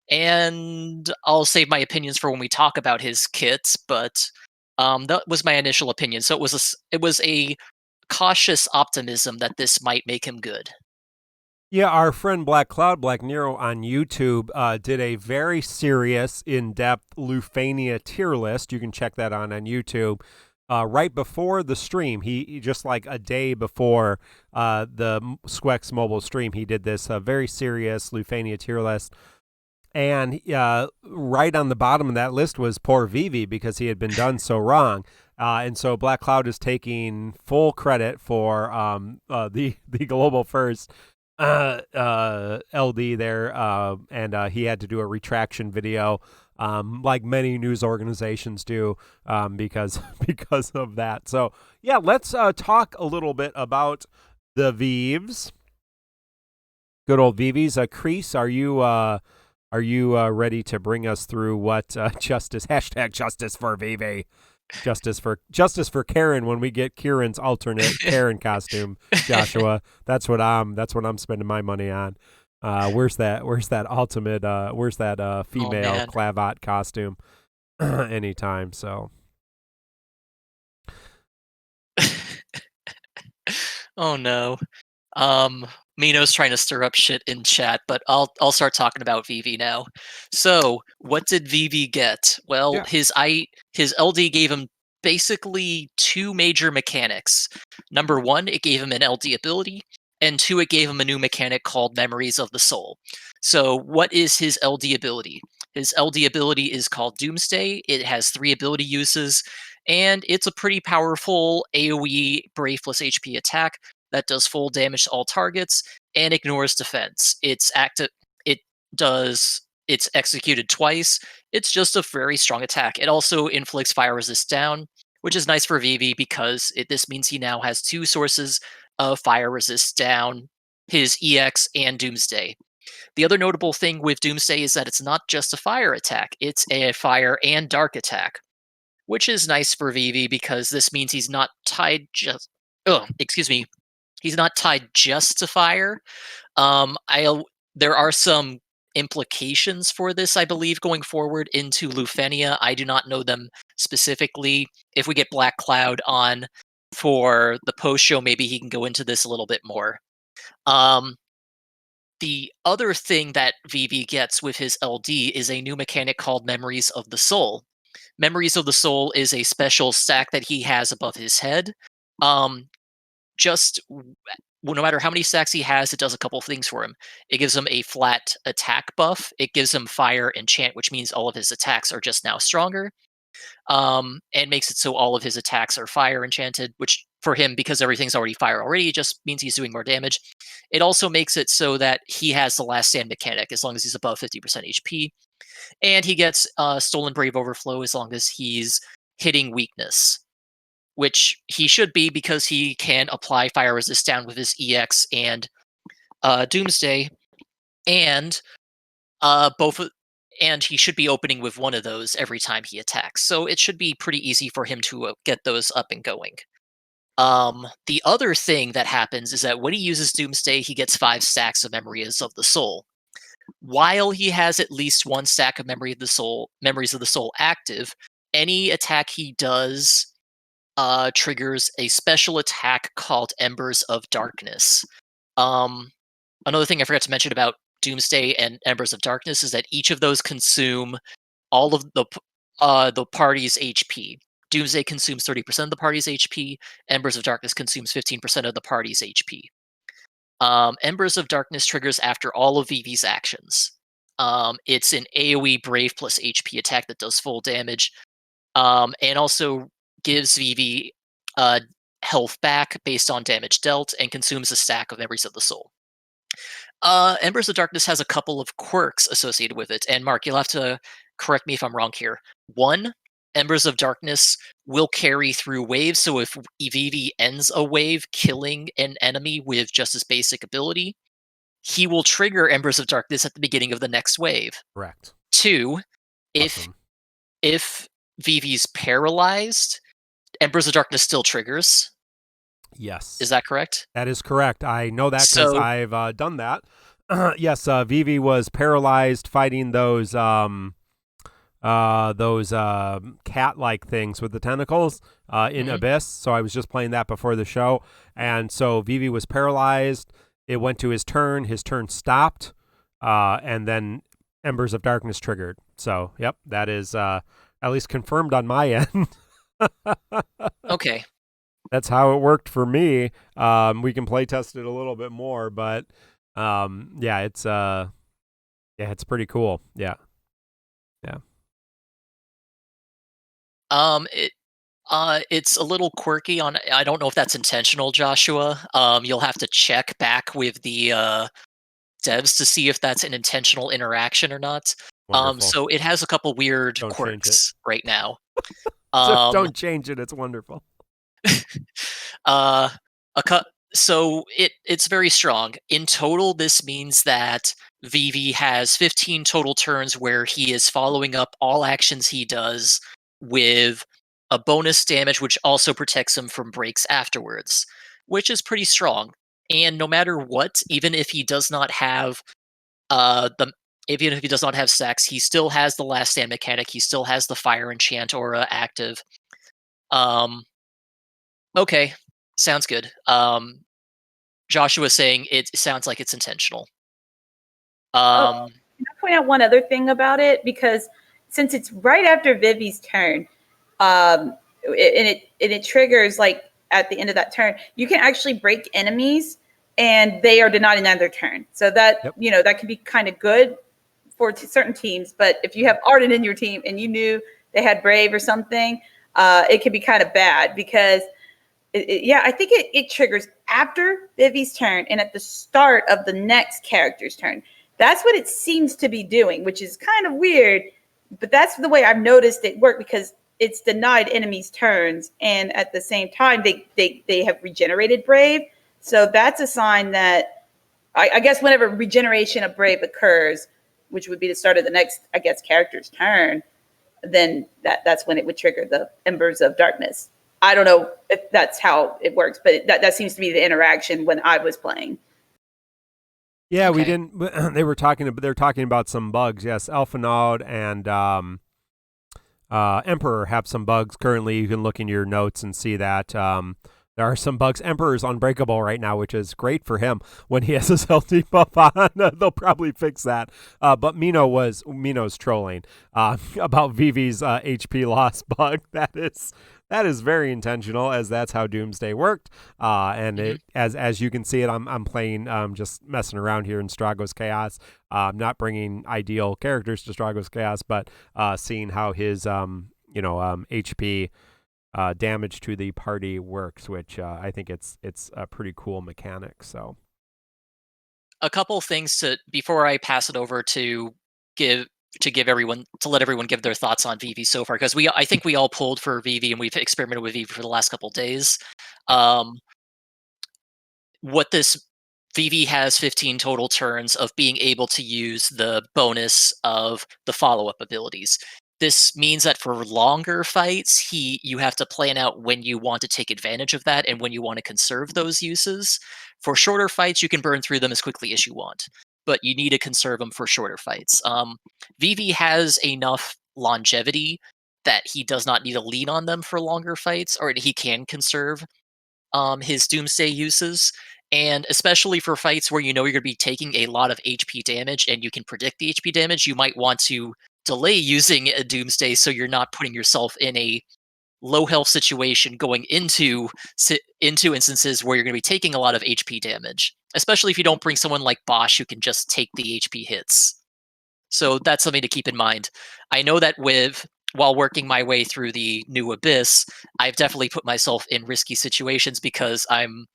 And I'll save my opinions for when we talk about his kits, but that was my initial opinion. So it was a cautious optimism that this might make him good. Yeah, our friend Black Cloud, Black Nero on YouTube did a very serious, in-depth Lufania tier list. You can check that on YouTube. Right before the stream, he just like a day before the Sqex mobile stream, he did this very serious Lufania tier list. And right on the bottom of that list was poor Vivi because he had been done so wrong. And so Black Cloud is taking full credit for the global first LD there, and he had to do a retraction video, like many news organizations do, because of that. So yeah, let's talk a little bit about the Vives. Good old Vivis. Crease, are you ready to bring us through what justice for Vivi? Justice for Karen when we get Kieran's alternate Karen costume, Joshua. That's what I'm spending my money on. Where's that ultimate female clavat costume anytime, so. Oh no. Mino's trying to stir up shit in chat, but I'll start talking about Vivi now. So, what did Vivi get? Well, Yeah. his LD gave him basically two major mechanics. Number one, it gave him an LD ability, and two, it gave him a new mechanic called Memories of the Soul. So, what is his LD ability? His LD ability is called Doomsday. It has 3 ability uses, and it's a pretty powerful AoE Brave plus HP attack that does full damage to all targets and ignores defense. It's executed twice. It's just a very strong attack. It also inflicts fire resist down, which is nice for Vivi because this means he now has 2 sources of fire resist down, his EX and Doomsday. The other notable thing with Doomsday is that it's not just a fire attack, it's a fire and dark attack, which is nice for Vivi because this means he's not tied just he's not tied just to fire. There are some implications for this, I believe, going forward into Lufenia. I do not know them specifically. If we get Black Cloud on for the post show, maybe he can go into this a little bit more. The other thing that Vivi gets with his LD is a new mechanic called Memories of the Soul. Memories of the Soul is a special stack that he has above his head. No matter how many stacks he has, it does a couple of things for him. It gives him a flat attack buff. It gives him fire enchant, which means all of his attacks are just now stronger. And makes it so all of his attacks are fire enchanted, which for him, because everything's already fire already, just means he's doing more damage. It also makes it so that he has the last stand mechanic as long as he's above 50% HP. And he gets Stolen Brave Overflow as long as he's hitting weakness, which he should be because he can apply fire resist down with his EX and Doomsday, and and he should be opening with one of those every time he attacks. So it should be pretty easy for him to get those up and going. The other thing that happens is that when he uses Doomsday, he gets 5 stacks of Memories of the Soul. While he has at least 1 stack of Memories of the Soul active, any attack he does triggers a special attack called Embers of Darkness. Another thing I forgot to mention about Doomsday and Embers of Darkness is that each of those consume all of the party's HP. Doomsday consumes 30% of the party's HP. Embers of Darkness consumes 15% of the party's HP. Embers of Darkness triggers after all of Vivi's actions. It's an AoE Brave plus HP attack that does full damage, and also gives Vivi health back based on damage dealt, and consumes a stack of Memories of the Soul. Embers of Darkness has a couple of quirks associated with it, and Mark, you'll have to correct me if I'm wrong here. One, Embers of Darkness will carry through waves, so if Vivi ends a wave killing an enemy with just his basic ability, he will trigger Embers of Darkness at the beginning of the next wave. Correct. 2, Awesome. if Vivi's paralyzed, Embers of Darkness still triggers. Yes. Is that correct? That is correct. I know that because So- I've done that. Yes, Vivi was paralyzed fighting those cat-like things with the tentacles in Abyss. So I was just playing that before the show, and so Vivi was paralyzed. It went to his turn. His turn stopped, and then Embers of Darkness triggered. So, yep, that is at least confirmed on my end. Okay. That's how it worked for me. We can play test it a little bit more, but yeah, it's pretty cool. Yeah. It's a little quirky on. I don't know if that's intentional, Joshua. You'll have to check back with the devs to see if that's an intentional interaction or not. Wonderful. So it has a couple weird Don't change quirks right now. Don't change it. It's wonderful. So it's very strong. In total, this means that Vivi has 15 total turns where he is following up all actions he does with a bonus damage, which also protects him from breaks afterwards, which is pretty strong. And no matter what, even if he does not have even if he does not have Sqex, he still has the last stand mechanic. He still has the fire enchant aura active. Okay, sounds good. Joshua saying it sounds like it's intentional. Can I point out one other thing about it? Because since it's right after Vivi's turn, and it triggers like at the end of that turn, you can actually break enemies and they are denied another turn. So that, that can be kind of good for certain teams. But if you have Arden in your team and you knew they had Brave or something, it can be kind of bad because I think it triggers after Vivi's turn and at the start of the next character's turn. That's what it seems to be doing, which is kind of weird, but that's the way I've noticed it work because it's denied enemies' turns, and at the same time, they have regenerated Brave. So that's a sign that I guess whenever regeneration of Brave occurs, which would be the start of the next, I guess, character's turn, then that's when it would trigger the Embers of Darkness. I don't know if that's how it works, but that seems to be the interaction when I was playing. Yeah, Okay. we didn't. They're talking about some bugs. Yes, Alphanaud and Emperor have some bugs currently. You can look in your notes and see that there are some bugs. Emperor is unbreakable right now, which is great for him. When he has his healthy buff on, they'll probably fix that. But Mino's trolling about Vivi's HP loss bug. That is very intentional, as that's how Doomsday worked. And it, as you can see it, I'm playing, just messing around here in Strago's Chaos. Not bringing ideal characters to Strago's Chaos, but seeing how his HP damage to the party works, which I think it's a pretty cool mechanic. So, a couple things before I pass it over to let everyone give their thoughts on Vivi so far, because I think we all pulled for Vivi and we've experimented with Vivi for the last couple days. Vivi has 15 total turns of being able to use the bonus of the follow-up abilities. This means that for longer fights, you have to plan out when you want to take advantage of that and when you want to conserve those uses. For shorter fights, you can burn through them as quickly as you want, but you need to conserve them for shorter fights. Vivi has enough longevity that he does not need to lean on them for longer fights, or he can conserve his Doomsday uses. And especially for fights where you're going to be taking a lot of HP damage and you can predict the HP damage, you might want to delay using a Doomsday so you're not putting yourself in a low health situation going into instances where you're going to be taking a lot of HP damage, especially if you don't bring someone like Bosch who can just take the HP hits. So that's something to keep in mind. I know that while working my way through the new Abyss, I've definitely put myself in risky situations because I'm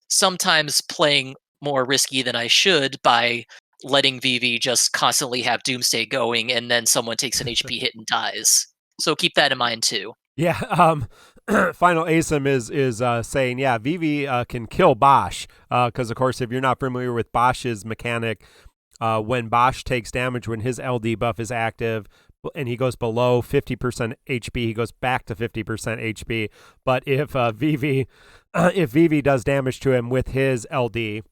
sometimes playing more risky than I should by letting Vivi just constantly have Doomsday going and then someone takes an HP hit and dies. So keep that in mind too. Yeah, Final ASIM is saying, yeah, Vivi can kill Bosch, because, of course, if you're not familiar with Bosch's mechanic, when Bosch takes damage when his LD buff is active and he goes below 50% HP, he goes back to 50% HP. But if Vivi does damage to him with his LD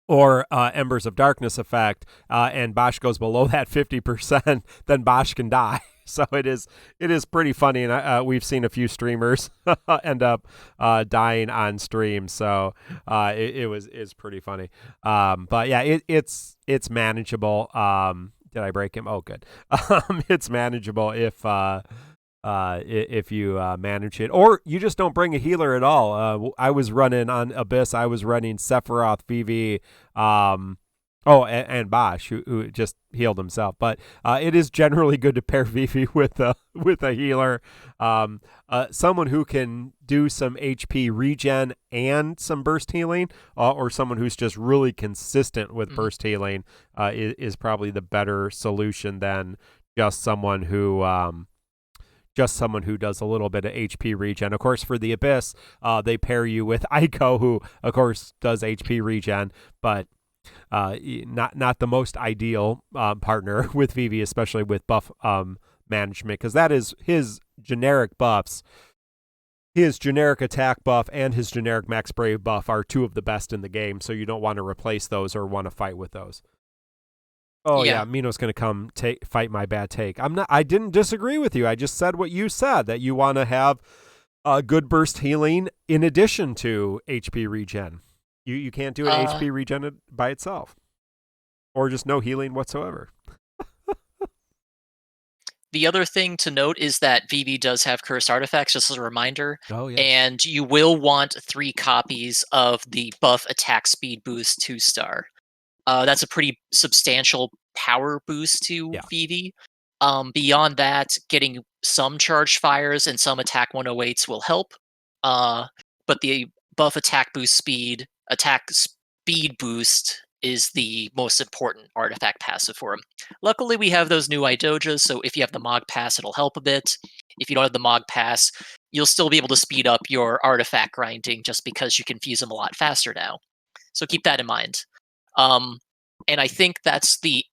or Embers of Darkness effect, and Bosch goes below that 50%, then Bosch can die. So it is pretty funny, and we've seen a few streamers end up dying on stream. So it's pretty funny. But yeah, it's manageable. Did I break him? Oh, good. It's manageable if you manage it, or you just don't bring a healer at all. I was running on Abyss. I was running Sephiroth, Vivi, and Bosch, who just healed himself. But it is generally good to pair Vivi with a healer, someone who can do some HP regen and some burst healing, or someone who's just really consistent with burst healing is probably the better solution than just someone who does a little bit of HP regen. Of course, for the Abyss, they pair you with Aiko, who, of course, does HP regen, but not the most ideal partner with Vivi, especially with buff management, because that is his generic buffs. His generic attack buff and his generic max brave buff are two of the best in the game, so you don't want to replace those or want to fight with those. Oh yeah, Mino's gonna come fight my bad take. I didn't disagree with you. I just said what you said, that you want to have good burst healing in addition to HP regen. You can't do an HP regen by itself, or just no healing whatsoever. The other thing to note is that Vivi does have cursed artifacts, just as a reminder. Oh, yeah. And you will want 3 copies of the buff attack speed boost 2-star. That's a pretty substantial power boost to Vivi. Beyond that, getting some charged fires and some attack 108s will help. But the buff attack speed boost is the most important artifact passive for him. Luckily, we have those new Idojas, so if you have the Mog Pass, it'll help a bit. If you don't have the Mog Pass, you'll still be able to speed up your artifact grinding just because you can fuse them a lot faster now. So keep that in mind. And I think that's the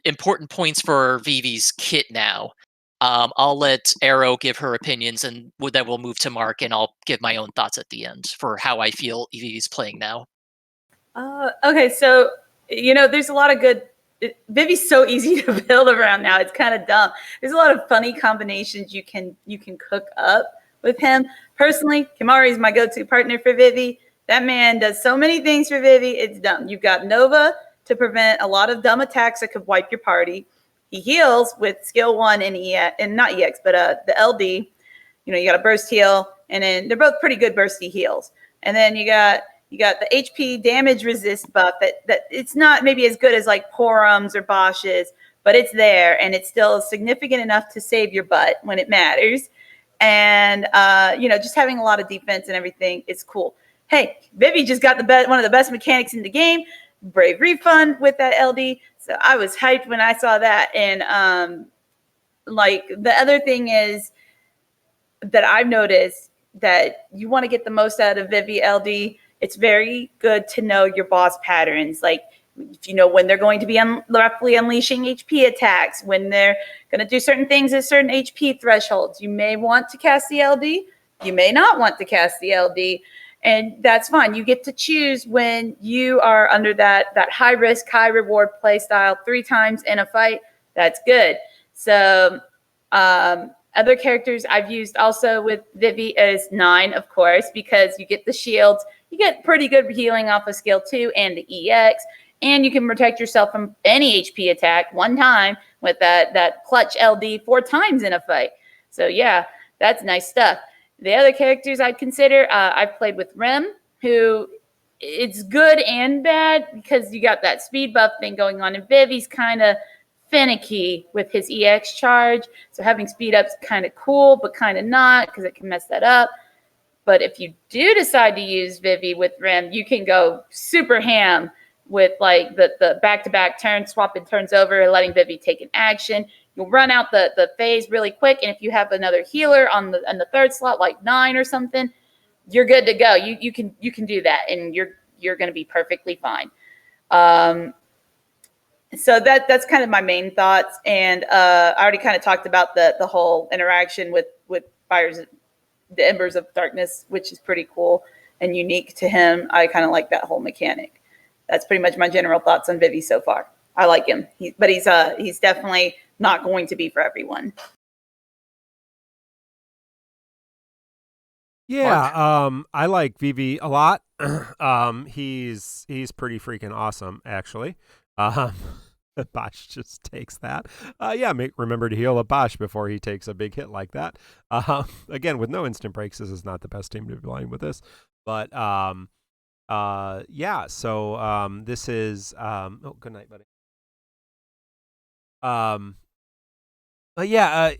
important points for Vivi's kit now. I'll let Arrow give her opinions, and then we'll move to Mark, and I'll give my own thoughts at the end for how I feel Vivi's playing now. Okay, so, there's a lot of good... Vivi's so easy to build around now. It's kind of dumb. There's a lot of funny combinations you can cook up with him. Personally, Kimari's my go-to partner for Vivi. That man does so many things for Vivi. It's dumb. You've got Nova to prevent a lot of dumb attacks that could wipe your party. He heals with skill 1 and not EX, but the LD. You got a burst heal, and then they're both pretty good bursty heals. And then you got the HP damage resist buff that it's not maybe as good as like Porum's or Bosch's, but it's there, and it's still significant enough to save your butt when it matters. And just having a lot of defense and everything is cool. Hey, Vivi just got one of the best mechanics in the game, Brave Refund with that LD. So I was hyped when I saw that. And the other thing is that I've noticed that you want to get the most out of Vivi LD. It's very good to know your boss patterns. Like, if you know when they're going to be roughly unleashing HP attacks, when they're going to do certain things at certain HP thresholds, you may want to cast the LD. You may not want to cast the LD. And that's fine. You get to choose when you are under that high risk, high reward play style 3 times in a fight. That's good. So other characters I've used also with Vivi is 9, of course, because you get the shields. You get pretty good healing off of skill 2 and the EX. And you can protect yourself from any HP attack 1 time with that clutch LD 4 times in a fight. So yeah, that's nice stuff. The other characters I'd consider, I've played with Rem, who it's good and bad because you got that speed buff thing going on. And Vivi's kind of finicky with his EX charge. So having speed up's kind of cool, but kind of not because it can mess that up. But if you do decide to use Vivi with Rem, you can go super ham with like the back-to-back turns, swapping turns over, letting Vivi take an action. you'll run out the phase really quick. And if you have another healer on the third slot, like 9 or something, you're good to go. You can do that, and you're going to be perfectly fine. So that's kind of my main thoughts. And I already kind of talked about the whole interaction with fires, the embers of darkness, which is pretty cool and unique to him. I kind of like that whole mechanic. That's pretty much my general thoughts on Vivi so far. I like him, but he's definitely not going to be for everyone. Yeah, I like Vivi a lot. He's pretty freaking awesome, actually. Bosch just takes that. Remember to heal a Bosch before he takes a big hit like that. Again, with no instant breaks, this is not the best team to be playing with this. But so this is good night, buddy.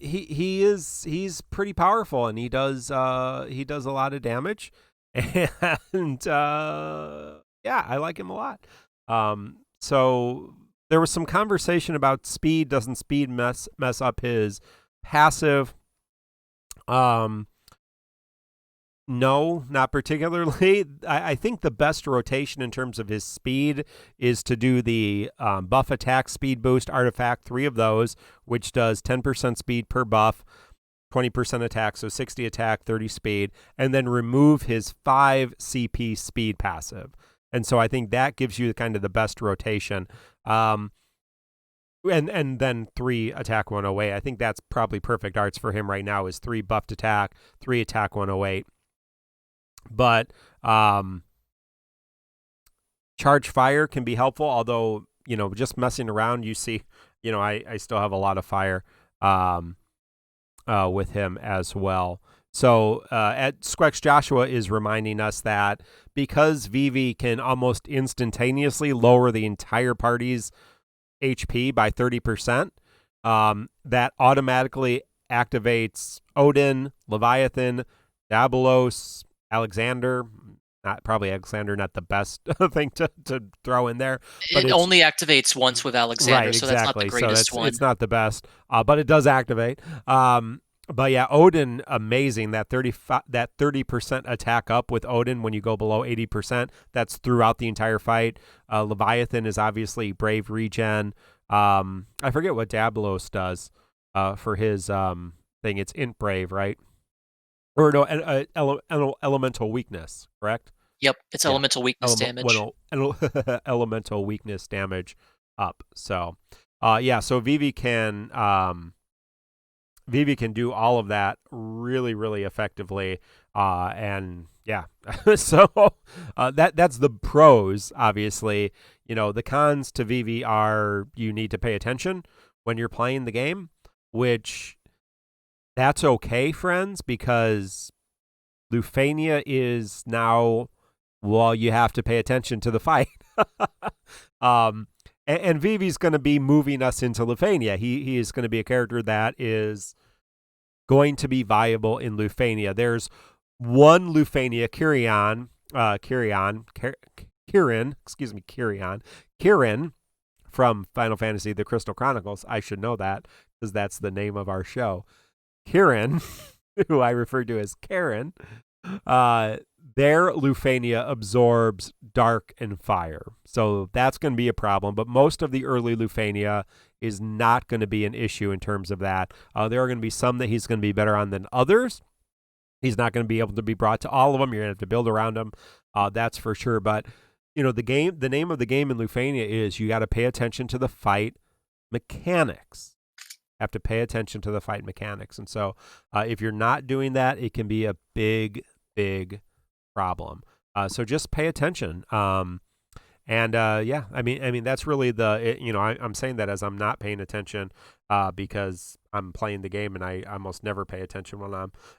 He's pretty powerful, and he does a lot of damage, and I like him a lot. So there was some conversation about speed. Doesn't speed mess up his passive? No, not particularly. I think the best rotation in terms of his speed is to do the buff attack speed boost artifact, 3 of those, which does 10% speed per buff, 20% attack, so 60 attack, 30 speed, and then remove his 5 CP speed passive. And so I think that gives you kind of the best rotation. And then 3 attack 108. I think that's probably perfect arts for him right now is 3 buffed attack, 3 attack 108. But charge fire can be helpful, although, just messing around, you see, I still have a lot of fire with him as well. So at Sqex Joshua is reminding us that because Vivi can almost instantaneously lower the entire party's HP by 30%, that automatically activates Odin, Leviathan, Dabalos, Alexander. Not the best thing to throw in there. But it only activates once with Alexander, right, so exactly. that's not the greatest one. It's not the best, but it does activate. But yeah, Odin, amazing. That 30% attack up with Odin when you go below 80%. That's throughout the entire fight. Leviathan is obviously brave regen. I forget what Dabalos does for his thing. It's int brave, right? Or no, elemental weakness, correct? Yep, it's elemental weakness damage. Elemental weakness damage up. So, so Vivi can do all of that really, really effectively. And yeah, so that's the pros, obviously. The cons to Vivi are you need to pay attention when you're playing the game, which that's okay, friends, because Lufania is now, you have to pay attention to the fight. And Vivi's going to be moving us into Lufania. He is going to be a character that is going to be viable in Lufania. There's one Lufania, Kirin from Final Fantasy: The Crystal Chronicles. I should know that because that's the name of our show. Kirin, who I refer to as Karen, their Lufania absorbs dark and fire. So that's going to be a problem. But most of the early Lufania is not going to be an issue in terms of that. There are going to be some that he's going to be better on than others. He's not going to be able to be brought to all of them. You're going to have to build around him. That's for sure. But, the name of the game in Lufania is you got to pay attention to the fight mechanics. Have to pay attention to the fight mechanics. And so if you're not doing that, it can be a big, big problem. So just pay attention. I mean, that's really I'm saying that as I'm not paying attention because I'm playing the game and I almost never pay attention when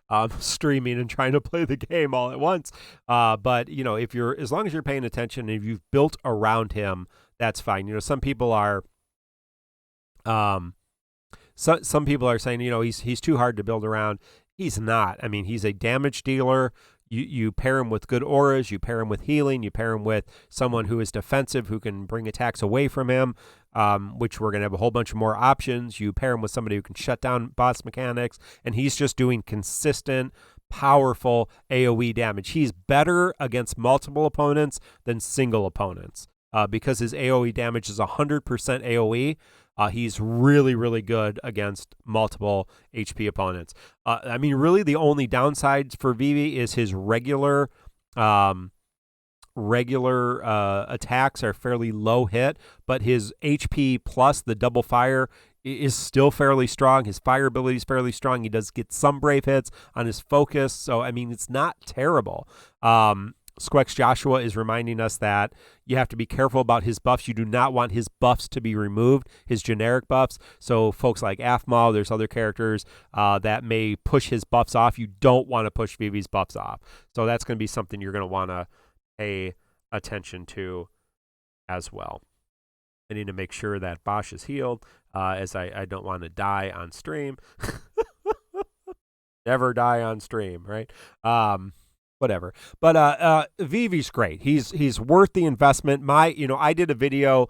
I'm streaming and trying to play the game all at once. But as long as you're paying attention and if you've built around him, that's fine. Some people are, some people are saying, he's too hard to build around. He's not. I mean, he's a damage dealer. You pair him with good auras, you pair him with healing, you pair him with someone who is defensive, who can bring attacks away from him. which we're going to have a whole bunch of more options. You pair him with somebody who can shut down boss mechanics, and he's just doing consistent, powerful AoE damage. He's better against multiple opponents than single opponents because his AoE damage is 100% AoE. He's really, really good against multiple HP opponents. I mean, really, the only downsides for Vivi is his regular attacks are fairly low hit, but his HP plus the double fire is still fairly strong. His fire ability is fairly strong. He does get some brave hits on his focus, so I mean, it's not terrible. Sqex Joshua is reminding us that you have to be careful about his buffs. You do not want his buffs to be removed, his generic buffs. So folks like Aphmau, there's other characters that may push his buffs off. You don't want to push Vivi's buffs off. So that's going to be something you're going to want to pay attention to as well. I need to make sure that Bosch is healed, as I don't want to die on stream. Never die on stream, right? Whatever. But Vivi's great. He's worth the investment. I did a video,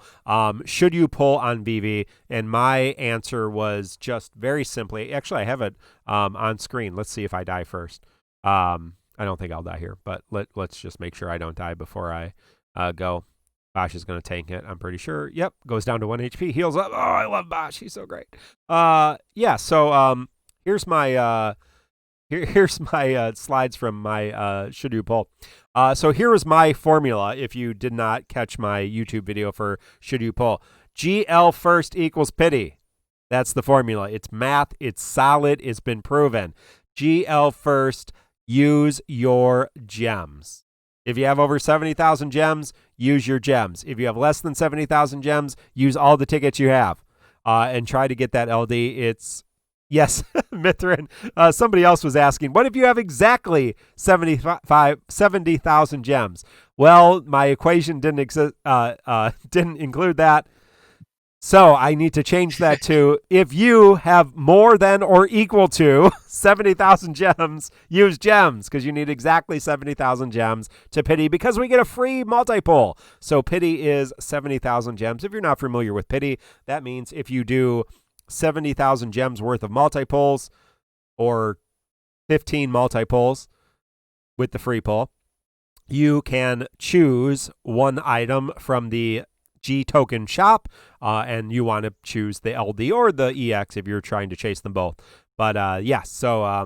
should you pull on Vivi? And my answer was just very simply, actually I have it on screen. Let's see if I die first. I don't think I'll die here, but let's just make sure I don't die before I go. Bosch is going to tank it, I'm pretty sure. Yep, goes down to 1 HP, heals up. Oh, I love Bosch. He's so great. Yeah, so here's my slides from my should you pull. So here is my formula if you did not catch my YouTube video for should you pull. GL first equals pity. That's the formula. It's math. It's solid. It's been proven. GL first, use your gems. If you have over 70,000 gems, use your gems. If you have less than 70,000 gems, use all the tickets you have and try to get that LD. It's yes, Mithrin. Somebody else was asking, what if you have exactly 70,000 gems? Well, my equation didn't include that. So I need to change that to if you have more than or equal to 70,000 gems, use gems because you need exactly 70,000 gems to pity because we get a free multi-pull. So pity is 70,000 gems. If you're not familiar with pity, that means if you do 70,000 gems worth of multi-pulls or 15 multi-pulls with the free pull, you can choose one item from the G token shop, and you want to choose the LD or the EX if you're trying to chase them both. But yes, so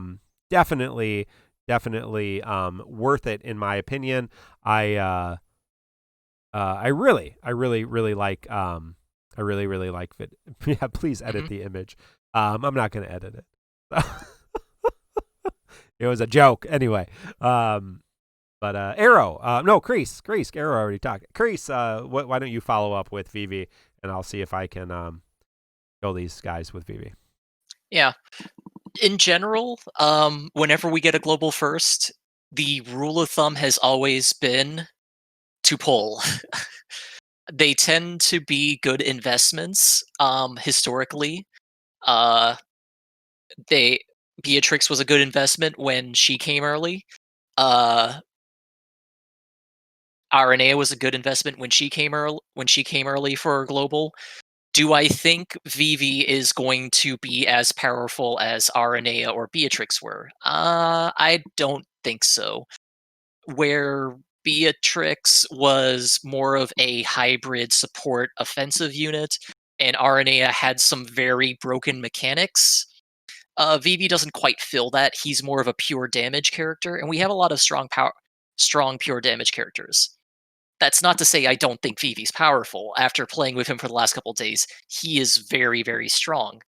definitely worth it in my opinion. I really like yeah, please edit the image. I'm not going to edit it. It was a joke anyway. But Arrow, no, Crease, Arrow already talked. Crease, why don't you follow up with Vivi, and I'll see if I can kill these guys with Vivi. Yeah. In general, whenever we get a global first, the rule of thumb has always been to pull. They tend to be good investments, historically. Beatrix was a good investment when she came early. RNA was a good investment when she came early for global. Do I think Vivi is going to be as powerful as RNA or Beatrix were? I don't think so. Where Beatrix was more of a hybrid support offensive unit, and RNA had some very broken mechanics, Vivi doesn't quite fill that. He's more of a pure damage character, and we have a lot of strong pure damage characters. That's not to say I don't think Vivi's powerful. After playing with him for the last couple of days, he is very, very strong.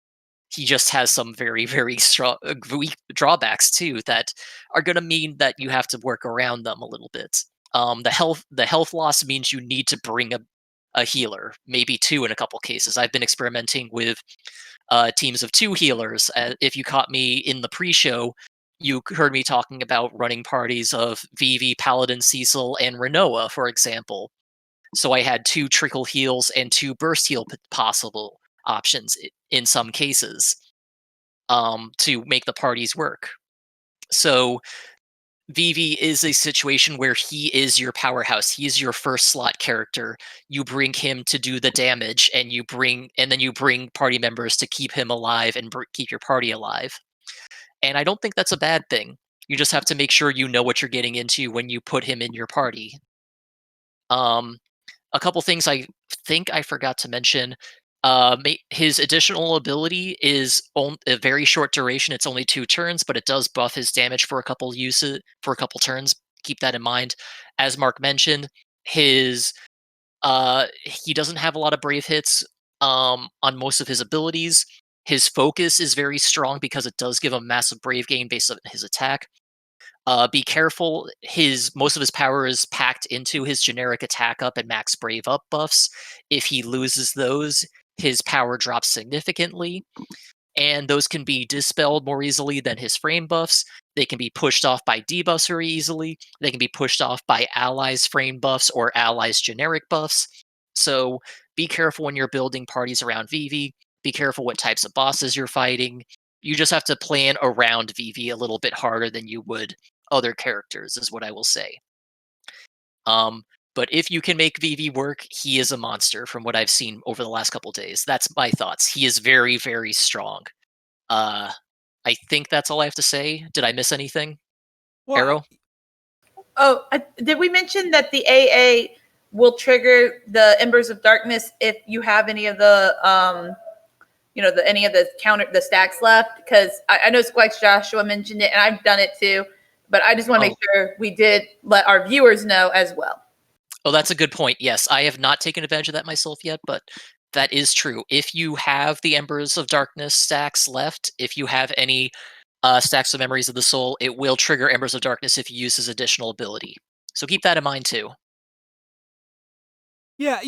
He just has some very, very strong weak drawbacks too that are going to mean that you have to work around them a little bit. The health loss means you need to bring a healer, maybe two in a couple cases. I've been experimenting with teams of 2 healers. If you caught me in the pre-show, you heard me talking about running parties of Vivi, Paladin, Cecil, and Renoa, for example. So I had 2 trickle heals and 2 burst heal possible options in some cases to make the parties work. So Vivi is a situation where he is your powerhouse. He is your first slot character. You bring him to do the damage, and then you bring party members to keep him alive and keep your party alive. And I don't think that's a bad thing. You just have to make sure you know what you're getting into when you put him in your party. Um, a couple things I think I forgot to mention. His additional ability is a very short duration. It's only 2 turns, but it does buff his damage for a couple turns. Keep that in mind. As Mark mentioned, his he doesn't have a lot of brave hits on most of his abilities. His focus is very strong because it does give him massive brave gain based on his attack. Be careful. Most of his power is packed into his generic attack up and max brave up buffs. If he loses those, his power drops significantly, and those can be dispelled more easily than his frame buffs. They can be pushed off by debuffs very easily. They can be pushed off by allies' frame buffs or allies' generic buffs. So be careful when you're building parties around Vivi. Be careful what types of bosses you're fighting. You just have to plan around Vivi a little bit harder than you would other characters, is what I will say. But if you can make Vivi work, he is a monster from what I've seen over the last couple days. That's my thoughts. He is very, very strong. I think that's all I have to say. Did I miss anything? Well, Arrow? Did we mention that the AA will trigger the Embers of Darkness if you have any of the any of the stacks left? Because I know Sqex Joshua mentioned it, and I've done it too. But I just want to make sure we did let our viewers know as well. Oh, that's a good point. Yes, I have not taken advantage of that myself yet, but that is true. If you have the Embers of Darkness stacks left, if you have any stacks of Memories of the Soul, it will trigger Embers of Darkness if you use his additional ability. So keep that in mind too. Yeah,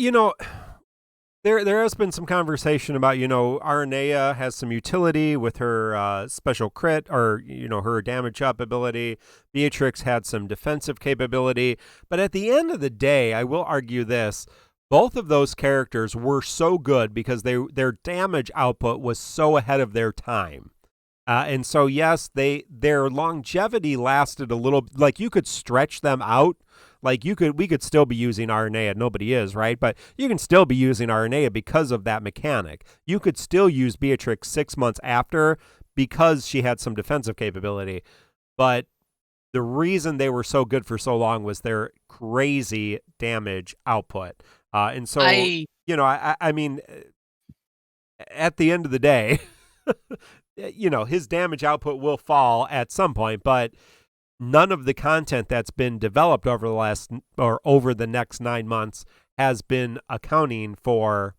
there has been some conversation about, Aranea has some utility with her special crit or, her damage up ability. Beatrix had some defensive capability. But at the end of the day, I will argue this. Both of those characters were so good because their damage output was so ahead of their time. And so, yes, their longevity lasted a little, like you could stretch them out. Like we could still be using Aranea. Nobody is, right? But you can still be using Aranea because of that mechanic. You could still use Beatrix 6 months after because she had some defensive capability. But the reason they were so good for so long was their crazy damage output. And so, I mean, at the end of the day, his damage output will fall at some point, but none of the content that's been developed over the next 9 months has been accounting for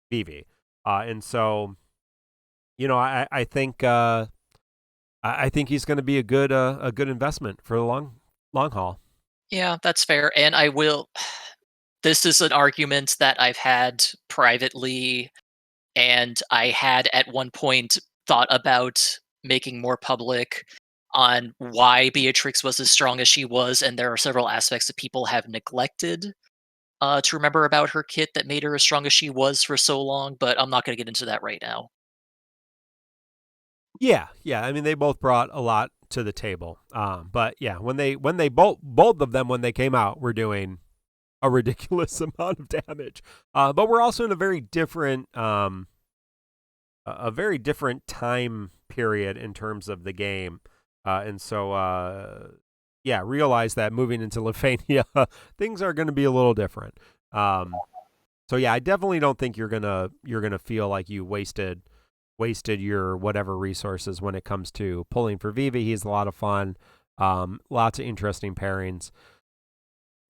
Vivi. And so, I think he's going to be a good investment for the long haul. Yeah, that's fair. And this is an argument that I've had privately, and I had at one point thought about making more public on why Beatrix was as strong as she was, and there are several aspects that people have neglected to remember about her kit that made her as strong as she was for so long, but I'm not going to get into that right now. Yeah. I mean, they both brought a lot to the table. But yeah, when they both of them when they came out were doing a ridiculous amount of damage. But we're also in a very different time period in terms of the game. And so, realize that moving into Lefania, things are going to be a little different. So yeah, I definitely don't think you're gonna feel like you wasted your whatever resources when it comes to pulling for Vivi. He's a lot of fun, lots of interesting pairings,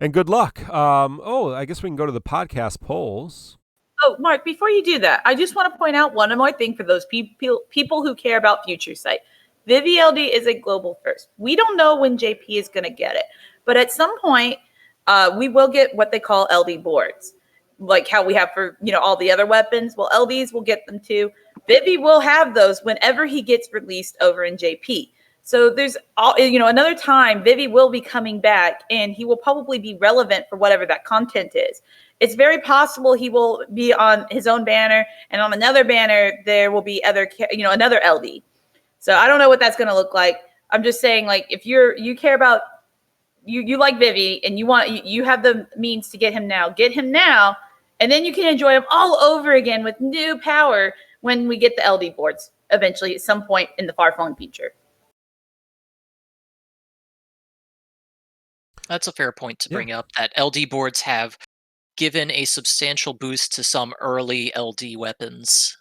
and good luck. I guess we can go to the podcast polls. Oh, Mark, before you do that, I just want to point out one more thing for those people who care about Future Sight. Vivi LD is a global first. We don't know when JP is going to get it, but at some point, we will get what they call LD boards, like how we have for all the other weapons. Well, LDs will get them too. Vivi will have those whenever he gets released over in JP. So there's another time Vivi will be coming back, and he will probably be relevant for whatever that content is. It's very possible he will be on his own banner, and on another banner there will be another LD. So I don't know what that's going to look like. I'm just saying, like, if you care about you like Vivi and you have the means to get him now, and then you can enjoy him all over again with new power when we get the LD boards eventually at some point in the far-flung future. That's a fair point to bring up, that LD boards have given a substantial boost to some early LD weapons.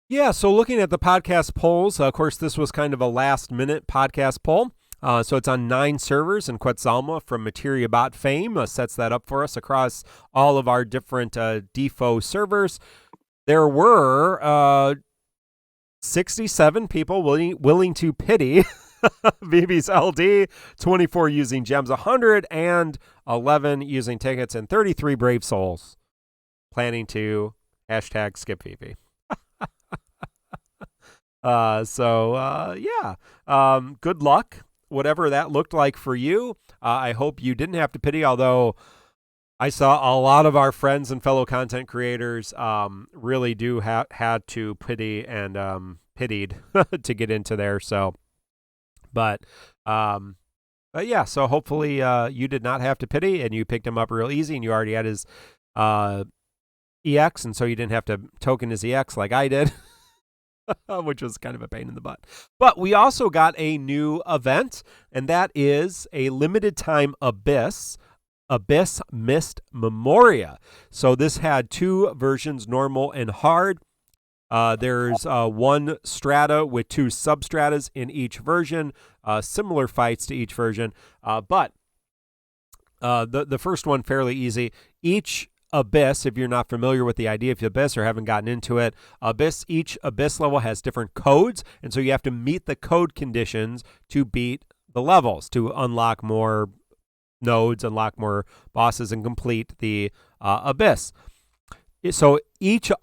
Yeah, so looking at the podcast polls, of course, this was kind of a last-minute podcast poll. So it's on 9 servers, and Quetzalma from MateriaBot fame sets that up for us across all of our different DissidiaFFOO servers. There were 67 people willing to pity Vivi's LD, 24 using gems, 100, and 11 using tickets, and 33 brave souls planning to #SkipVivi. Good luck, whatever that looked like for you. I hope you didn't have to pity, although I saw a lot of our friends and fellow content creators really do had to pity and pitied to get into there. So, but yeah, so hopefully you did not have to pity and you picked him up real easy and you already had his EX, and so you didn't have to token his EX like I did. Which was kind of a pain in the butt. But we also got a new event, and that is a limited time Abyss Mist Memoria. So this had 2 versions, normal and hard. There's 1 strata with 2 substratas in each version, similar fights to each version. But the first one, fairly easy. Each Abyss, if you're not familiar with the idea of Abyss or haven't gotten into it, each Abyss level has different codes, and so you have to meet the code conditions to beat the levels, to unlock more nodes, unlock more bosses, and complete the Abyss. So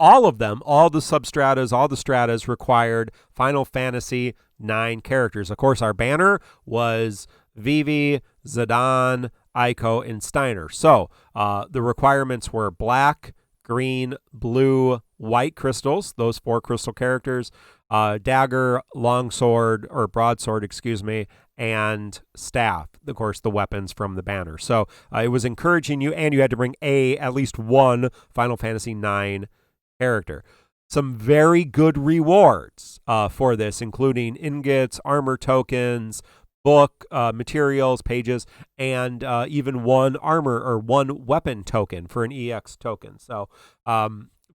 all of them, all the substratas, all the stratas required Final Fantasy IX characters. Of course, our banner was Vivi, Zidane, Aiko, and Steiner. So the requirements were black, green, blue, white crystals, those 4 crystal characters, dagger, longsword, or broadsword, and staff, of course, the weapons from the banner. So it was encouraging you, and you had to bring at least 1 Final Fantasy IX character. Some very good rewards for this, including ingots, armor tokens, book, materials, pages, and even 1 armor or 1 weapon token for an EX token. So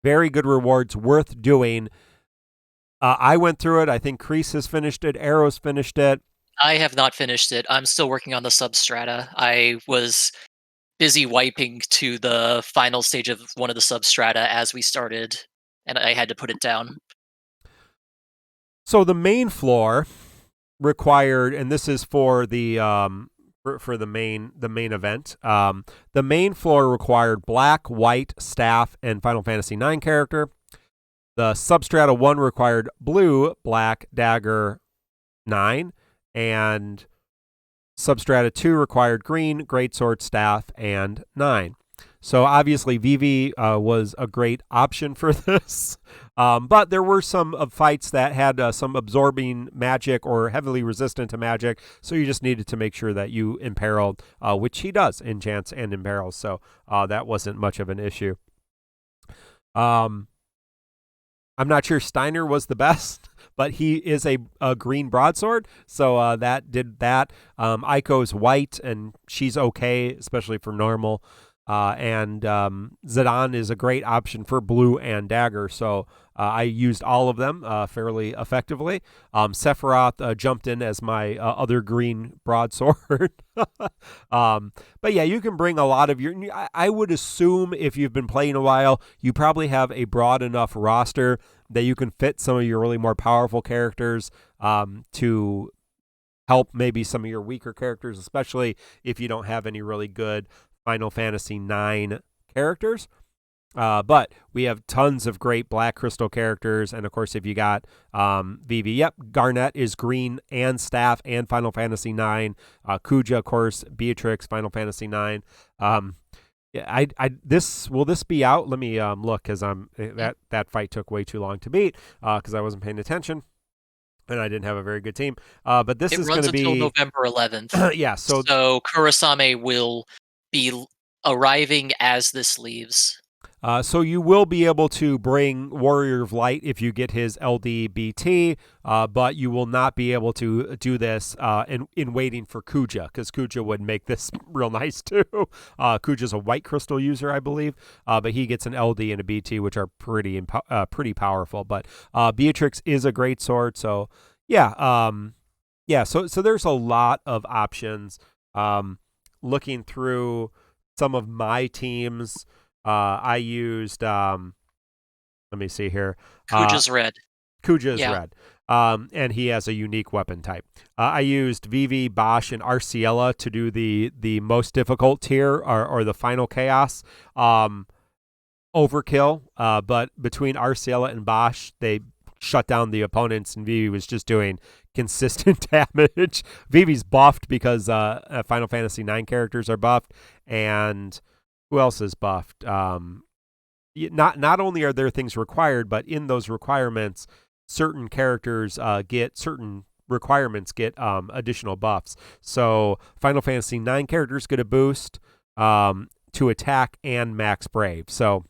very good rewards, worth doing. I went through it. I think Kreese has finished it. Arrow's finished it. I have not finished it. I'm still working on the substrata. I was busy wiping to the final stage of one of the substrata as we started, and I had to put it down. So the main floor required, and this is for the for the main event. The main floor required black, white, staff, and Final Fantasy IX character. The substrata 1 required blue, black, dagger, 9, and substrata 2 required green, greatsword, staff, and 9. So obviously Vivi was a great option for this, but there were some fights that had some absorbing magic or heavily resistant to magic, so you just needed to make sure that you imperiled, which he does in Chance and imperils, so that wasn't much of an issue. I'm not sure Steiner was the best, but he is a green broadsword, so that did that. Aiko's white, and she's okay, especially for normal. And Zidane is a great option for blue and dagger, so I used all of them fairly effectively. Sephiroth jumped in as my other green broadsword. But yeah, you can bring a lot of your... I would assume if you've been playing a while, you probably have a broad enough roster that you can fit some of your really more powerful characters to help maybe some of your weaker characters, especially if you don't have any really good Final Fantasy IX characters. But we have tons of great Black Crystal characters, and of course, if you got Vivi, yep, Garnet is green and staff and Final Fantasy IX. Kuja, of course, Beatrix, Final Fantasy IX. Yeah, will this be out? Let me look, because that fight took way too long to beat because I wasn't paying attention. and I didn't have a very good team. But this is going runs to be until November 11th. yeah. So Kurosame will be arriving as this leaves. So you will be able to bring Warrior of Light if you get his LDBT, but you will not be able to do this in waiting for Kuja, because Kuja would make this real nice too. Kuja's a white crystal user, I believe, but he gets an LD and a BT, which are pretty powerful. But Beatrix is a great sword, so yeah, So there's a lot of options. Looking through some of my teams. I used, let me see here. Kuja's red. Kuja's red. And he has a unique weapon type. I used Vivi, Bosch, and Arciella to do the most difficult tier or the final chaos. Overkill, but between Arciella and Bosch, they shut down the opponents, and Vivi was just doing consistent damage. Vivi's buffed because Final Fantasy IX characters are buffed, and who else is buffed? Not only are there things required, but in those requirements, certain characters get additional buffs. So Final Fantasy IX characters get a boost to attack and max brave. So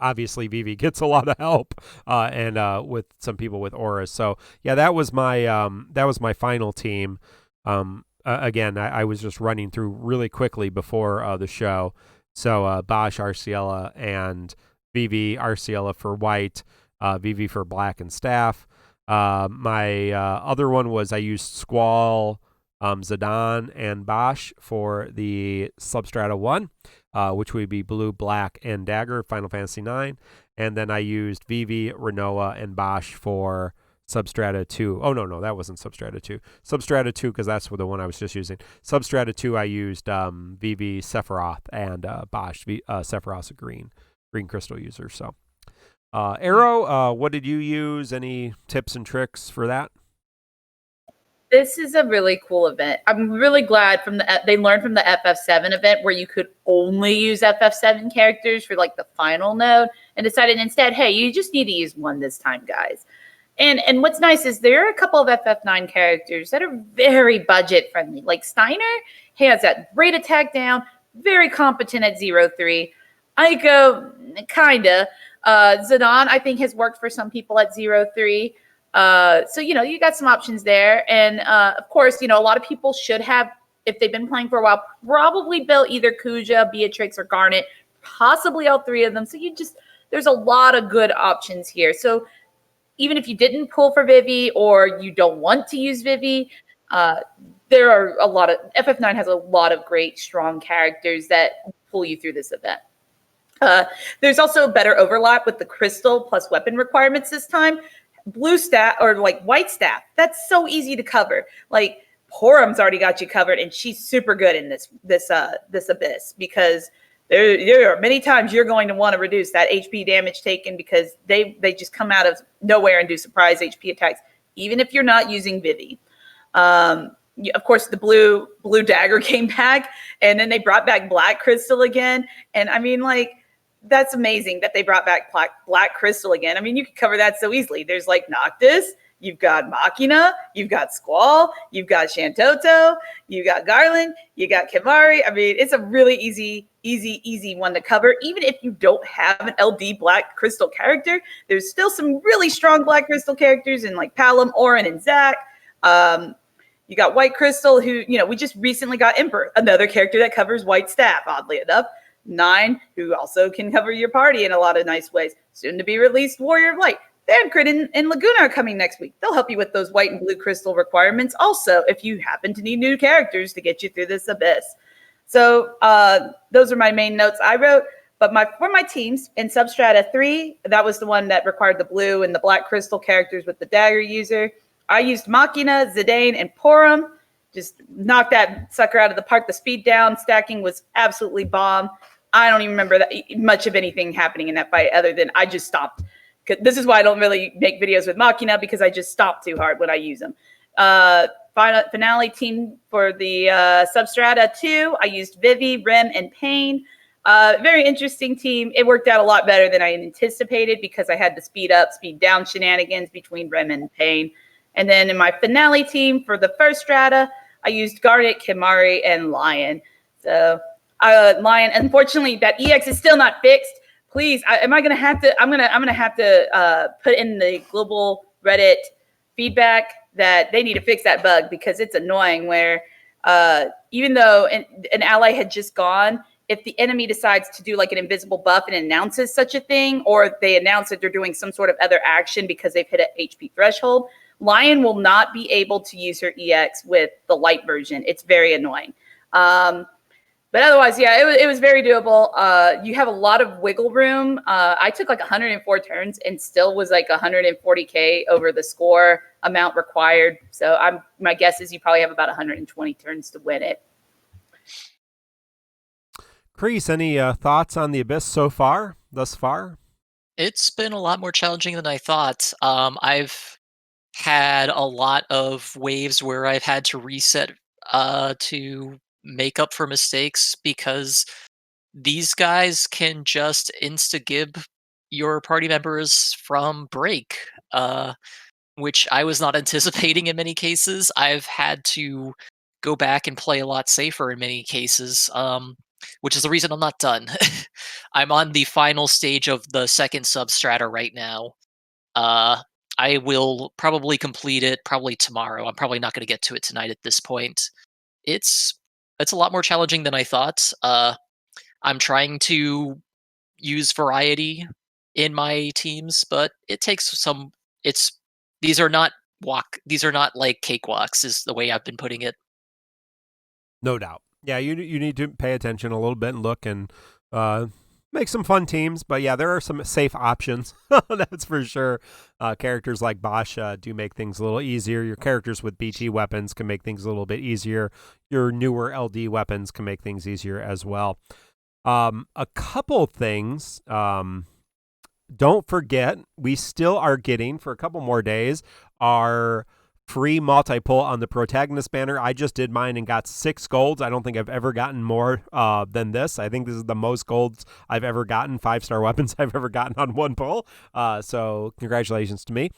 obviously Vivi gets a lot of help and with some people with auras. So yeah, that was my final team. Again, I was just running through really quickly before the show. So Bosch, Arciella, and Vivi. Arciella for white, Vivi for black and staff. My other one was I used Squall, Zidane, and Bosch for the Substrata 1, which would be blue, black, and dagger, Final Fantasy IX. And then I used Vivi, Renoa, and Bosch for Substrata 2. Oh, no, that wasn't Substrata 2. Substrata 2, because that's the one I was just using. Substrata 2, I used Vivi, Sephiroth, and Bosch. Sephiroth's a green crystal user. So, Arrow, what did you use? Any tips and tricks for that? This is a really cool event. I'm really glad they learned from the FF7 event where you could only use FF7 characters for like the final node, and decided instead, hey, you just need to use one this time, guys. And what's nice is there are a couple of FF9 characters that are very budget friendly. Like Steiner, he has that great attack down, very competent at 0-3. Aiko, kinda. Zidane, I think, has worked for some people at 0-3. So, you got some options there. And of course, a lot of people should have, if they've been playing for a while, probably built either Kuja, Beatrix, or Garnet, possibly all three of them. So there's a lot of good options here. So even if you didn't pull for Vivi or you don't want to use Vivi, there are a lot of, FF9 has a lot of great, strong characters that pull you through this event. There's also better overlap with the crystal plus weapon requirements this time. Blue staff or like white staff, that's so easy to cover. Like Porum's already got you covered, and she's super good in this abyss, because there are many times you're going to want to reduce that HP damage taken, because they just come out of nowhere and do surprise HP attacks, even if you're not using Vivi. Of course, the blue dagger came back, and then they brought back black crystal again, and I mean, like, that's amazing that they brought back black crystal again. I mean, you can cover that so easily. There's like Noctis, you've got Machina, you've got Squall, you've got Shantoto, you've got Garland, you got Kimari. I mean, it's a really easy one to cover. Even if you don't have an LD black crystal character, there's still some really strong black crystal characters in like Palom, Orin, and Zac. You got white crystal, who, we just recently got Emperor, another character that covers white staff, oddly enough. 9, who also can cover your party in a lot of nice ways. Soon to be released Warrior of Light. Vancrit and Laguna are coming next week. They'll help you with those white and blue crystal requirements also, if you happen to need new characters to get you through this abyss. So those are my main notes I wrote. But for my teams, in Substrata 3, that was the one that required the blue and the black crystal characters with the dagger user. I used Machina, Zidane, and Porum. Just knocked that sucker out of the park. The speed down stacking was absolutely bomb. I don't even remember that much of anything happening in that fight, other than I just stopped. This is why I don't really make videos with Machina, because I just stop too hard when I use them. Finale team for the Substrata 2, I used Vivi, Rem, and Pain. Very interesting team. It worked out a lot better than I anticipated because I had the speed up, speed down shenanigans between Rem and Pain. And then in my finale team for the first strata, I used Garnet, Kimari, and Lion. So Lion, unfortunately, that EX is still not fixed. Please, I'm gonna have to put in the global Reddit feedback that they need to fix that bug because it's annoying. Where even though an ally had just gone, if the enemy decides to do like an invisible buff and announces such a thing, or they announce that they're doing some sort of other action because they've hit an HP threshold, Lion will not be able to use her EX with the light version. It's very annoying. But otherwise, yeah, it was very doable. You have a lot of wiggle room. I took like 104 turns and still was like 140K over the score amount required. So my guess is you probably have about 120 turns to win it. Kreese, any thoughts on the Abyss thus far? It's been a lot more challenging than I thought. I've had a lot of waves where I've had to reset to make up for mistakes because these guys can just insta-gib your party members from break, which I was not anticipating in many cases. I've had to go back and play a lot safer in many cases, which is the reason I'm not done. I'm on the final stage of the second substrata right now. I will probably complete it probably tomorrow. I'm probably not going to get to it tonight at this point. It's a lot more challenging than I thought. I'm trying to use variety in my teams, but it takes some. These are not like cakewalks, is the way I've been putting it. No doubt. Yeah, you need to pay attention a little bit and look and make some fun teams. But yeah, there are some safe options. That's for sure. Characters like Bosch do make things a little easier. Your characters with BT weapons can make things a little bit easier. Your newer LD weapons can make things easier as well. A couple things. Don't forget, we still are getting, for a couple more days, our free multi-pull on the protagonist banner. I just did mine and got 6 golds. I don't think I've ever gotten more than this. I think this is the most golds I've ever gotten, 5-star weapons I've ever gotten on one pull. So congratulations to me.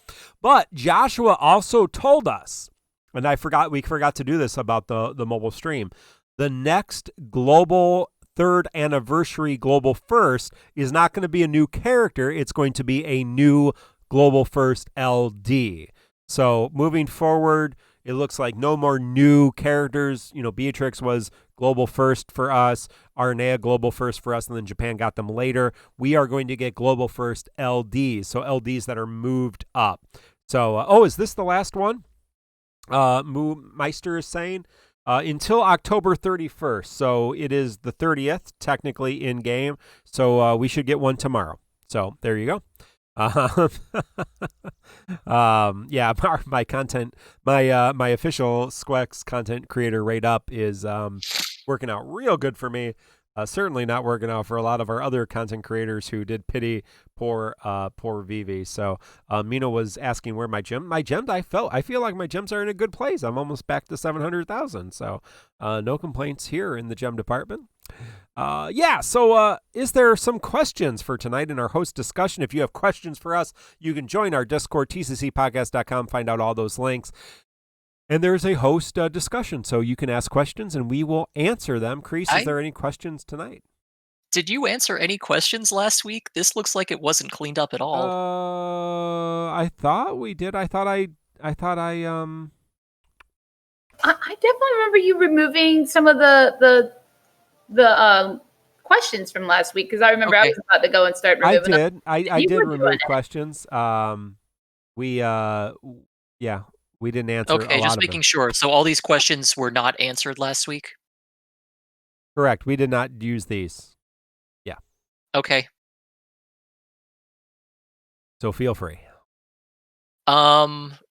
But Joshua also told us, and we forgot to do this about the mobile stream, the next global 3rd anniversary global first is not going to be a new character. It's going to be a new global first LD. So moving forward, it looks like no more new characters. Beatrix was global first for us, Arnea global first for us, and then Japan got them later. We are going to get global first LDs, so LDs that are moved up. So, is this the last one? Meister is saying until October 31st. So it is the 30th technically in game. So we should get one tomorrow. So there you go. My content, my official Sqex content creator rate up is working out real good for me. Certainly not working out for a lot of our other content creators who did pity poor Vivi. So Mina was asking where my gems. I feel like my gems are in a good place. I'm almost back to 700,000. So no complaints here in the gem department. So is there some questions for tonight in our host discussion? If you have questions for us, you can join our Discord, tccpodcast.com, find out all those links. And there's a host discussion, so you can ask questions and we will answer them. Kreese, is there any questions tonight? Did you answer any questions last week? This looks like it wasn't cleaned up at all. I thought we did. I definitely remember you removing some of the questions from last week because I remember I was about to go and start removing them. I did remove questions. We didn't answer a lot of them. Okay, just making sure. So all these questions were not answered last week? Correct. We did not use these. Yeah. Okay. So feel free.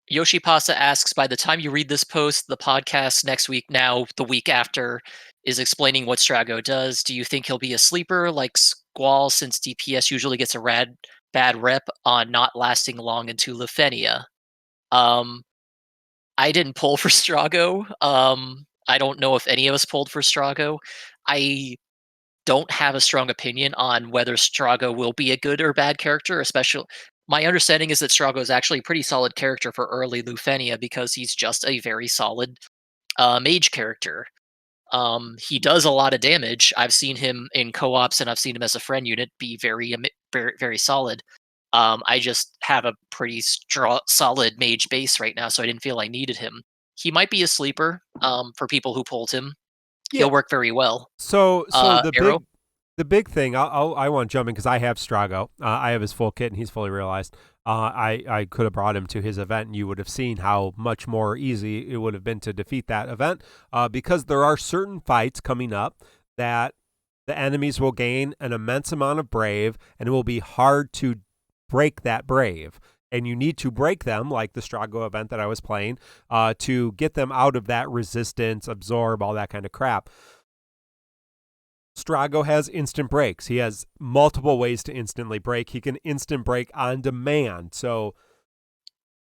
Yoshi Pasta asks, by the time you read this post, the podcast next week, now the week after, is explaining what Strago does. Do you think he'll be a sleeper like Squall, since DPS usually gets a bad rep on not lasting long into Lufenia? I didn't pull for Strago. I don't know if any of us pulled for Strago. I don't have a strong opinion on whether Strago will be a good or bad character, especially my understanding is that Strago is actually a pretty solid character for early Lufenia because he's just a very solid mage character. He does a lot of damage. I've seen him in co-ops and I've seen him as a friend unit be very, very solid. I just have a pretty solid mage base right now, so I didn't feel I needed him. He might be a sleeper for people who pulled him. He'll work very well. So Arrow? the big thing I want to jump in because I have Strago. I have his full kit and he's fully realized. I could have brought him to his event and you would have seen how much more easy it would have been to defeat that event because there are certain fights coming up that the enemies will gain an immense amount of brave and it will be hard to break that brave. And you need to break them, like the Strago event that I was playing, to get them out of that resistance, absorb, all that kind of crap. Strago has instant breaks. He has multiple ways to instantly break. He can instant break on demand. So,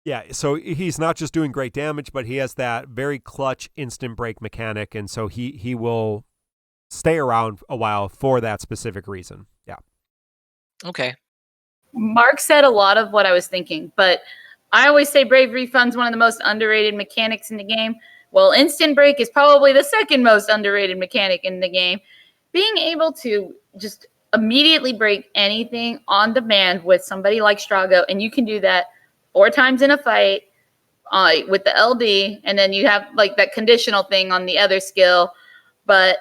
yeah, so he's not just doing great damage, but he has that very clutch instant break mechanic, and so he will stay around a while for that specific reason. Yeah. Okay. Mark said a lot of what I was thinking, but I always say Bravery Fund's one of the most underrated mechanics in the game. Well, Instant Break is probably the second most underrated mechanic in the game. Being able to just immediately break anything on demand with somebody like Strago, and you can do that 4 times in a fight with the LD, and then you have like that conditional thing on the other skill. But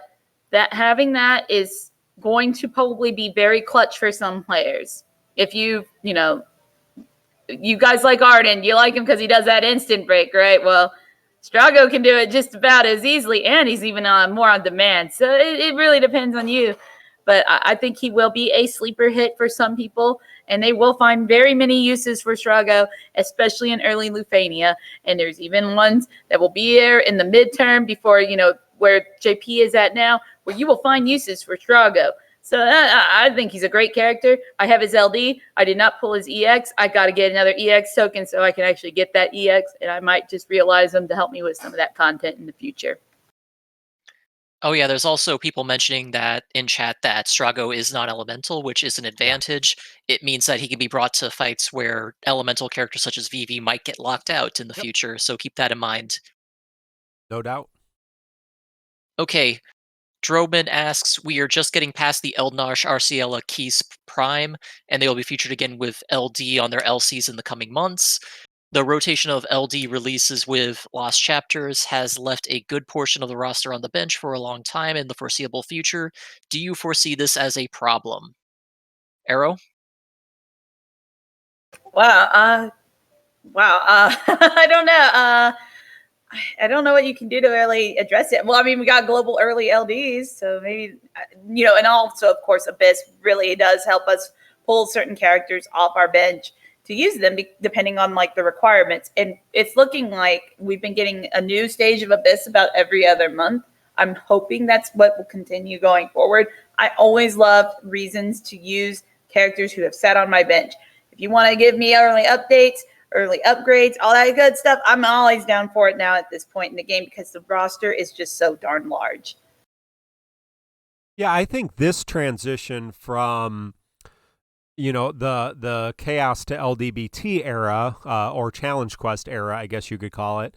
that having that is going to probably be very clutch for some players. If you guys like Arden, you like him because he does that instant break, right? Well, Strago can do it just about as easily, and he's even more on demand. So it really depends on you. But I think he will be a sleeper hit for some people, and they will find very many uses for Strago, especially in early Lufania. And there's even ones that will be there in the midterm before, where JP is at now, where you will find uses for Strago. So I think he's a great character. I have his LD. I did not pull his EX. I got to get another EX token so I can actually get that EX, and I might just realize them to help me with some of that content in the future. Oh yeah, there's also people mentioning that in chat that Strago is non-elemental, which is an advantage. It means that he can be brought to fights where elemental characters such as Vivi might get locked out in the future, so keep that in mind. No doubt. Okay, Droman asks, we are just getting past the Eldnash Arciela Keys Prime, and they will be featured again with LD on their LCs in the coming months. The rotation of LD releases with Lost Chapters has left a good portion of the roster on the bench for a long time in the foreseeable future. Do you foresee this as a problem? Arrow? Wow. I don't know. I don't know what you can do to really address it. Well, I mean, we got global early LDs, so maybe, and also, of course, Abyss really does help us pull certain characters off our bench to use them depending on like the requirements. And it's looking like we've been getting a new stage of Abyss about every other month. I'm hoping that's what will continue going forward. I always loved reasons to use characters who have sat on my bench. If you want to give me early updates, early upgrades, all that good stuff, I'm always down for it now at this point in the game because the roster is just so darn large. Yeah, I think this transition from the Chaos to LDBT era, or Challenge Quest era, I guess you could call it,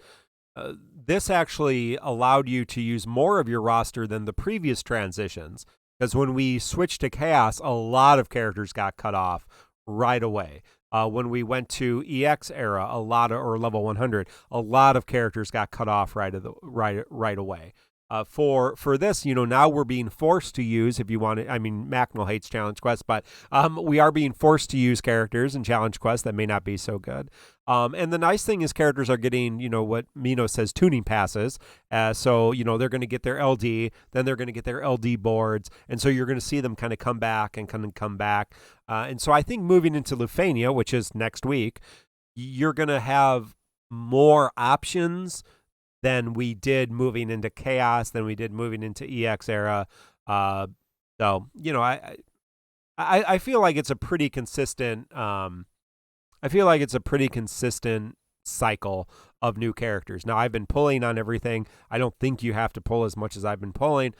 this actually allowed you to use more of your roster than the previous transitions. Because when we switched to Chaos, a lot of characters got cut off right away. When we went to EX era, or level 100, a lot of characters got cut off right away. For this, now we're being forced to use, if you want to, I mean, Macnell hates Challenge Quest, but we are being forced to use characters in Challenge Quest that may not be so good. And the nice thing is characters are getting, what Mino says, tuning passes. So, they're going to get their LD, then they're going to get their LD boards. And so you're going to see them kind of come back. And so I think moving into Lufania, which is next week, you're going to have more options than we did moving into Chaos, than we did moving into EX era. So, I feel like it's a pretty consistent, cycle of new characters. Now, I've been pulling on everything. I don't think you have to pull as much as I've been pulling.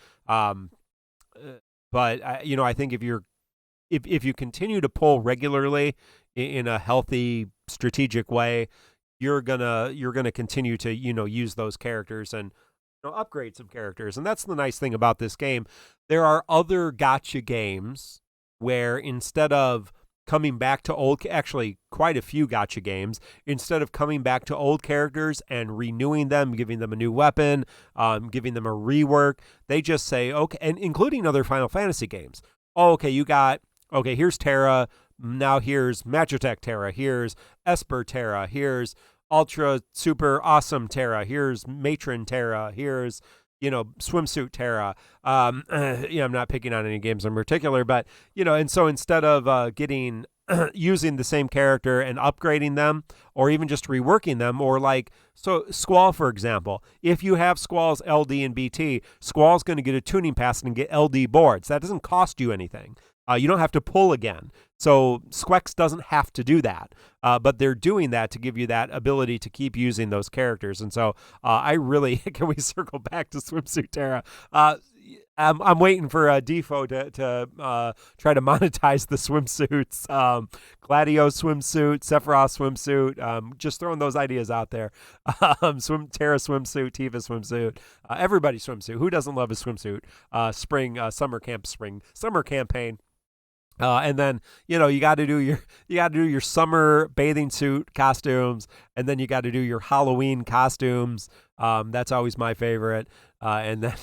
But I think if you continue to pull regularly in a healthy, strategic way, you're gonna continue to use those characters and upgrade some characters. And that's the nice thing about this game. There are other gotcha games where instead of coming back to actually quite a few gotcha games, instead of coming back to old characters and renewing them, giving them a new weapon, giving them a rework, they just say, okay, and including other Final Fantasy games. Oh, okay, here's Terra, now here's Magitech Terra, here's Esper Terra, here's Ultra Super Awesome Terra, here's Matron Terra, here's Swimsuit Terra. I'm not picking on any games in particular, but and so instead of getting using the same character and upgrading them, or even just reworking them, or so Squall, for example, if you have Squall's LD and BT, Squall's going to get a tuning pass and get LD boards. That doesn't cost you anything. You don't have to pull again. So Sqex doesn't have to do that, but they're doing that to give you that ability to keep using those characters. And so I really, can we circle back to Swimsuit Terra? I'm waiting for DissidiaFFOO to try to monetize the swimsuits. Gladio swimsuit, Sephiroth swimsuit. Just throwing those ideas out there. Terra swimsuit, Tifa swimsuit, everybody swimsuit. Who doesn't love a swimsuit? Summer campaign. And then you got to do your summer bathing suit costumes, and then you got to do your Halloween costumes. That's always my favorite. And then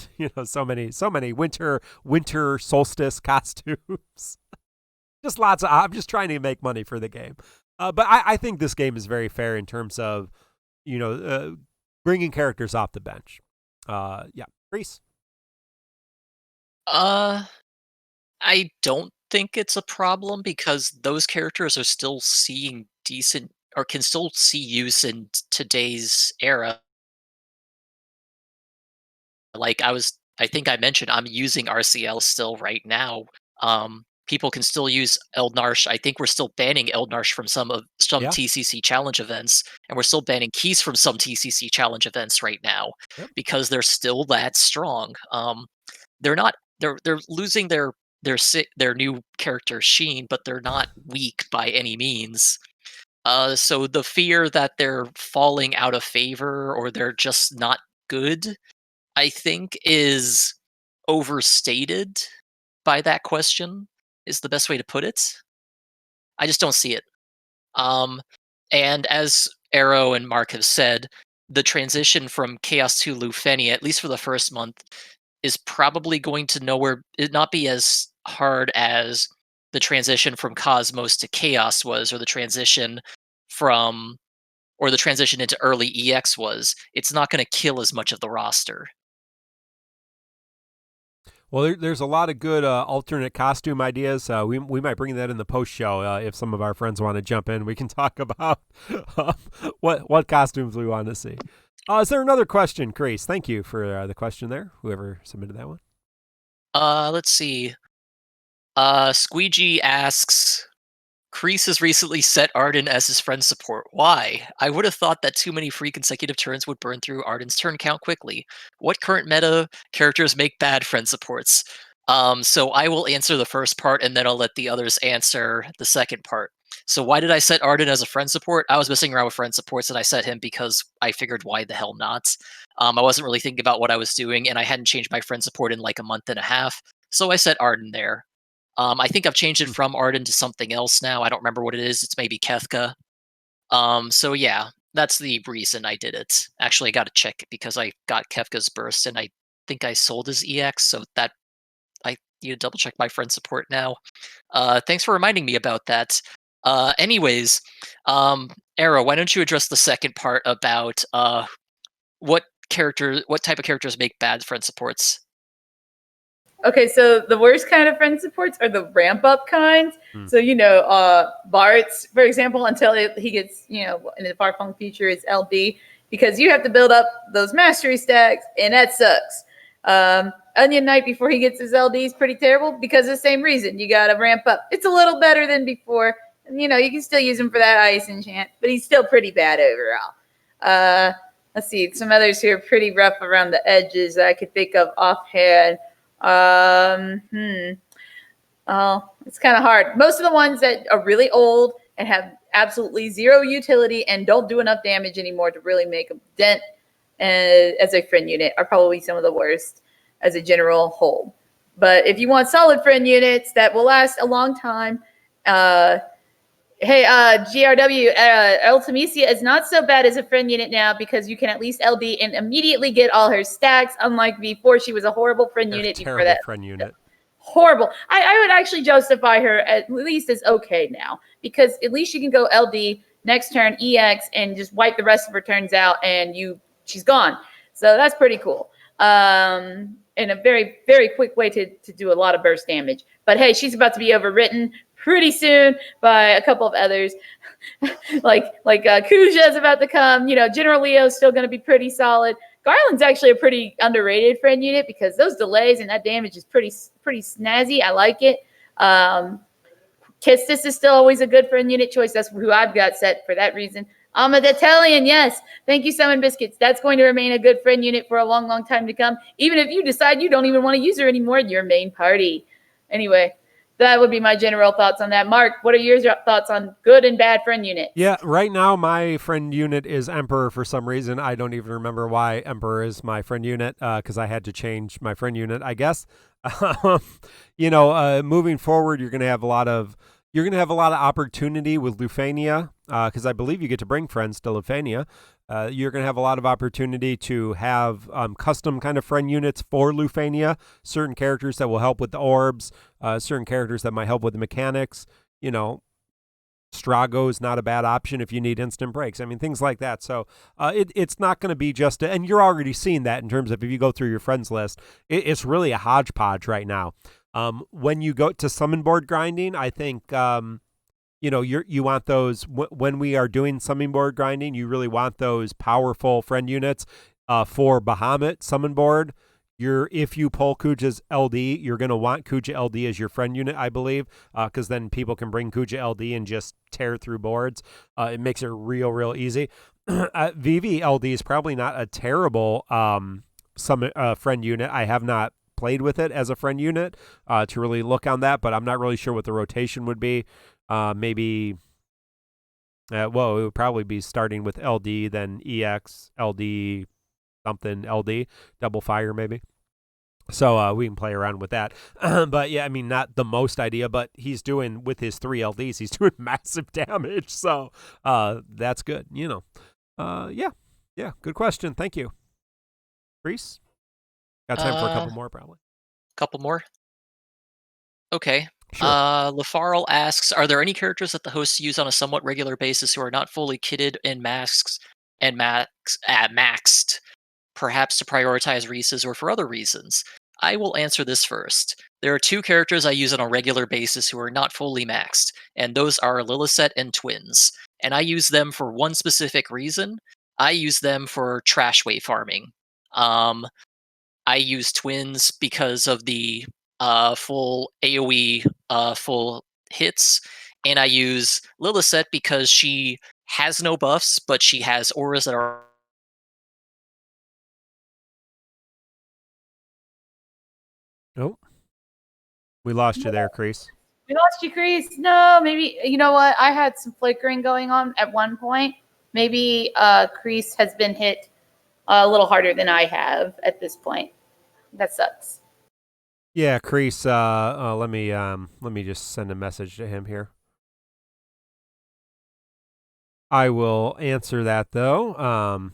so many winter solstice costumes. Just lots of. I'm just trying to make money for the game. But I think this game is very fair in terms of bringing characters off the bench. Yeah, Reese. I don't think it's a problem because those characters are still seeing decent or can still see use in today's era. I think I mentioned I'm using RCL still right now. People can still use Eldnarsh. I think we're still banning Eldnarsh from some Yeah. TCC challenge events, and we're still banning keys from some TCC challenge events right now because they're still that strong. They're losing their new character Sheen, but they're not weak by any means. So the fear that they're falling out of favor or they're just not good, I think, is overstated by that question, is the best way to put it. I just don't see it. And as Arrow and Mark have said, the transition from Chaos to Lufenia, at least for the first month, is probably going to not be as hard as the transition from Cosmos to Chaos was, or the transition into early EX was. It's not going to kill as much of the roster. Well, there's a lot of good alternate costume ideas. We might bring that in the post show if some of our friends want to jump in. We can talk about what costumes we want to see. Is there another question, Grace? Thank you for the question there, whoever submitted that one. Let's see. Squeegee asks, Kreese has recently set Arden as his friend support. Why? I would have thought that too many free consecutive turns would burn through Arden's turn count quickly. What current meta characters make bad friend supports? So I will answer the first part, and then I'll let the others answer the second part. So why did I set Arden as a friend support? I was messing around with friend supports, and I set him because I figured, why the hell not? I wasn't really thinking about what I was doing, and I hadn't changed my friend support in like a month and a half, so I set Arden there. I think I've changed it from Arden to something else now. I don't remember what it is. It's maybe Kefka. So yeah, that's the reason I did it. Actually, I got to check because I got Kefka's burst, and I think I sold his EX, so that I need to double check my friend support now. Thanks for reminding me about that. Anyways, Arrow, why don't you address the second part about what type of characters make bad friend supports? Okay, so the worst kind of friend supports are the ramp up kinds. So, Bart's, for example, until he gets, in the far-flung future, it's LD, because you have to build up those mastery stacks, and that sucks. Onion Knight, before he gets his LD, is pretty terrible because of the same reason. You got to ramp up. It's a little better than before. And, you can still use him for that ice enchant, but he's still pretty bad overall. Let's see, some others who are pretty rough around the edges that I could think of offhand. Oh, it's kind of hard. Most of the ones that are really old and have absolutely zero utility and don't do enough damage anymore to really make a dent as a friend unit are probably some of the worst as a general whole. But if you want solid friend units that will last a long time, GRW, Ultimisia is not so bad as a friend unit now because you can at least LD and immediately get all her stacks, unlike before she was a horrible friend unit. Terrible before that. friend unit. Horrible. I would actually justify her at least as okay now because at least she can go LD next turn EX and just wipe the rest of her turns out and she's gone. So that's pretty cool. And a very, very quick way to do a lot of burst damage. But hey, she's about to be overwritten pretty soon by a couple of others. like Kuja is about to come. General Leo's still going to be pretty solid. Garland's actually a pretty underrated friend unit because those delays and that damage is pretty snazzy. I like it. Kistis is still always a good friend unit choice. That's who I've got set for that reason. Italian, yes. Thank you, Summon Biscuits. That's going to remain a good friend unit for a long, long time to come, even if you decide you don't even want to use her anymore in your main party. Anyway, that would be my general thoughts on that. Mark, what are your thoughts on good and bad friend units? Yeah, right now my friend unit is Emperor for some reason. I don't even remember why Emperor is my friend unit because I had to change my friend unit, I guess. Moving forward, you're going to have a lot of opportunity with Lufania because I believe you get to bring friends to Lufania. You're going to have a lot of opportunity to have custom kind of friend units for Lufania, certain characters that will help with the orbs, certain characters that might help with the mechanics. Strago's not a bad option if you need instant breaks. I mean, things like that. So it's not going to be just and you're already seeing that in terms of if you go through your friends list, it's really a hodgepodge right now. When you go to summon board grinding, I think you want those when we are doing summon board grinding. You really want those powerful friend units for Bahamut summon board. If you pull Kuja's LD, you're going to want Kuja LD as your friend unit, I believe, because then people can bring Kuja LD and just tear through boards. It makes it real easy. Vivi LD is probably not a terrible friend unit. I have not played with it as a friend unit to really look on that, but I'm not really sure what the rotation would be. Maybe, it would probably be starting with LD, then EX, LD, something, LD, double fire maybe. So we can play around with that. But yeah, I mean, not the most idea, but he's doing, with his 3 LDs, he's doing massive damage. So that's good, Yeah, good question. Thank you. Reese? Got time for a couple more, probably. Couple more? Okay. Sure. LaFarl asks, are there any characters that the hosts use on a somewhat regular basis who are not fully kitted in masks and maxed, perhaps to prioritize Reese's or for other reasons? I will answer this first. There are 2 characters I use on a regular basis who are not fully maxed, and those are Lillicet and Twins. And I use them for one specific reason. I use them for trash wave farming. I use Twins because of the full AoE full hits, and I use Lillicet because she has no buffs, but she has auras that are... Nope. We lost you there, Crease. We lost you, Crease. No, maybe, you know what? I had some flickering going on at one point. Maybe Crease has been hit a little harder than I have at this point. That sucks. Yeah, Crease, let me just send a message to him here. I will answer that though.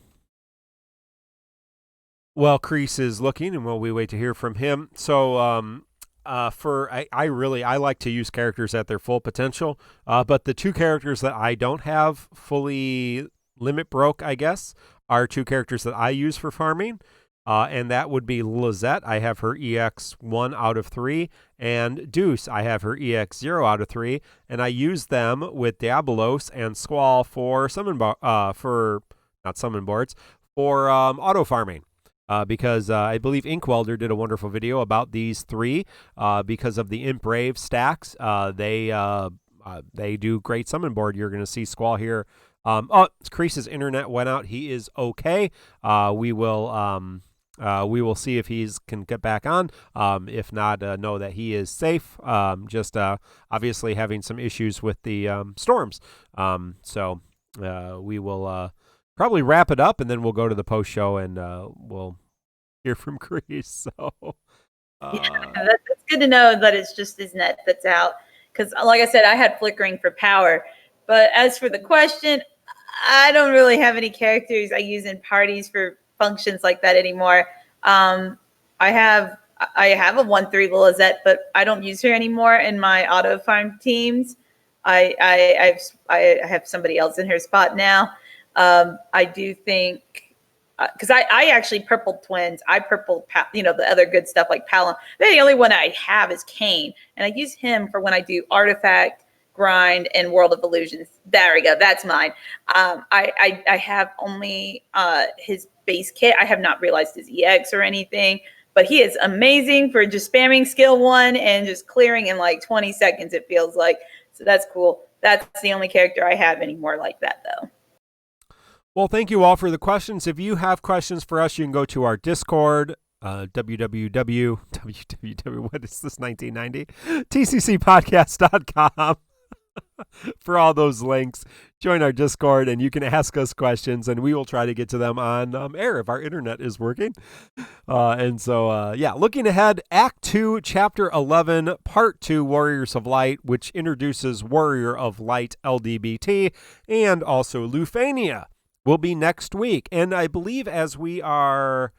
While Crease is looking, and while we wait to hear from him. So I like to use characters at their full potential. But the 2 characters that I don't have fully limit broke, I guess, are 2 characters that I use for farming. And that would be Lizette. I have her EX 1 out of 3. And Deuce, I have her EX 0 out of 3. And I use them with Diabolos and Squall for not summon boards, for auto farming. Because I believe Inkwelder did a wonderful video about these 3 because of the Imp Brave stacks. They do great summon board. You're going to see Squall here. Crease's internet went out. He is okay. We will We will see if he can get back on. If not, know that he is safe. Just obviously having some issues with the storms. So we will probably wrap it up, and then we'll go to the post show, and we'll hear from Chris. So that's good to know that it's just his net that's out. Because, like I said, I had flickering for power. But as for the question, I don't really have any characters I use in parties for functions like that anymore. I have a 1/3 Lizette, but I don't use her anymore in my auto farm teams. I have somebody else in her spot now. I do think because I actually purpled twins. I purpled the other good stuff like Palom. The only one I have is Kane, and I use him for when I do artifact, grind, and World of Illusions. There we go. That's mine. I have only his base kit. I have not realized his EX or anything, but he is amazing for just spamming skill 1 and just clearing in like 20 seconds, it feels like. So that's cool. That's the only character I have anymore like that, though. Well, thank you all for the questions. If you have questions for us, you can go to our Discord, www, what is this, 1990? tccpodcast.com. For all those links, join our Discord, and you can ask us questions, and we will try to get to them on air if our internet is working. Looking ahead, Act 2, Chapter 11, Part 2, Warriors of Light, which introduces Warrior of Light LDBT, and also Lufania will be next week. And I believe that will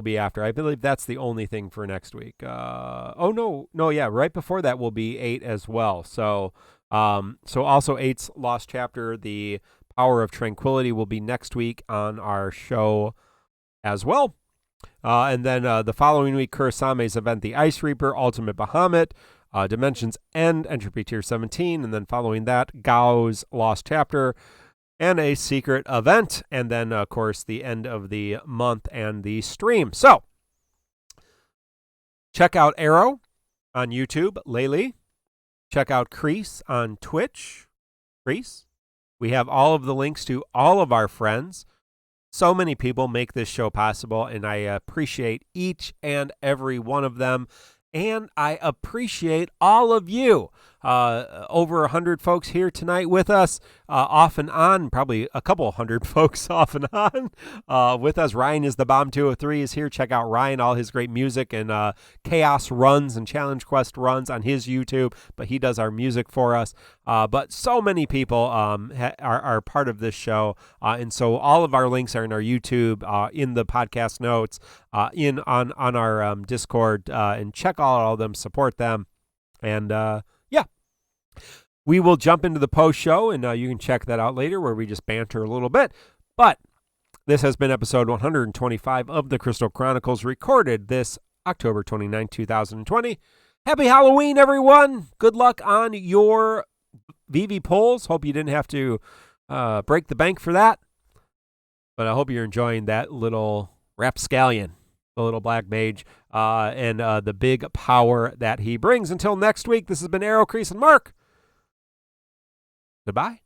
be after. I believe that's the only thing for next week. Right before that will be 8 as well. So also 8's Lost Chapter, The Power of Tranquility, will be next week on our show as well. And then the following week, Kurisame's event, The Ice Reaper, Ultimate Bahamut, Dimensions End, Entropy Tier 17, and then following that, Gao's Lost Chapter, and a secret event, and then, of course, the end of the month and the stream. So, check out Arrow on YouTube, Laylee. Check out Crease on Twitch, Crease. We have all of the links to all of our friends. So many people make this show possible, and I appreciate each and every one of them. And I appreciate all of you. Over 100 folks here tonight with us, off and on, probably a couple 100 folks off and on with us. Ryan is the Bomb 203 is here. Check out Ryan, all his great music and Chaos runs and Challenge Quest runs on his YouTube, but he does our music for us. But so many people are part of this show, and so all of our links are in our YouTube, in the podcast notes, on our Discord, and check all of them, support them, and we will jump into the post show, and you can check that out later where we just banter a little bit. But this has been episode 125 of the Crystal Chronicles, recorded this October 29, 2020. Happy Halloween, everyone. Good luck on your Vivi polls. Hope you didn't have to break the bank for that. But I hope you're enjoying that little rapscallion, the little black mage, and the big power that he brings. Until next week, this has been Arrow, Crease, and Mark. Goodbye.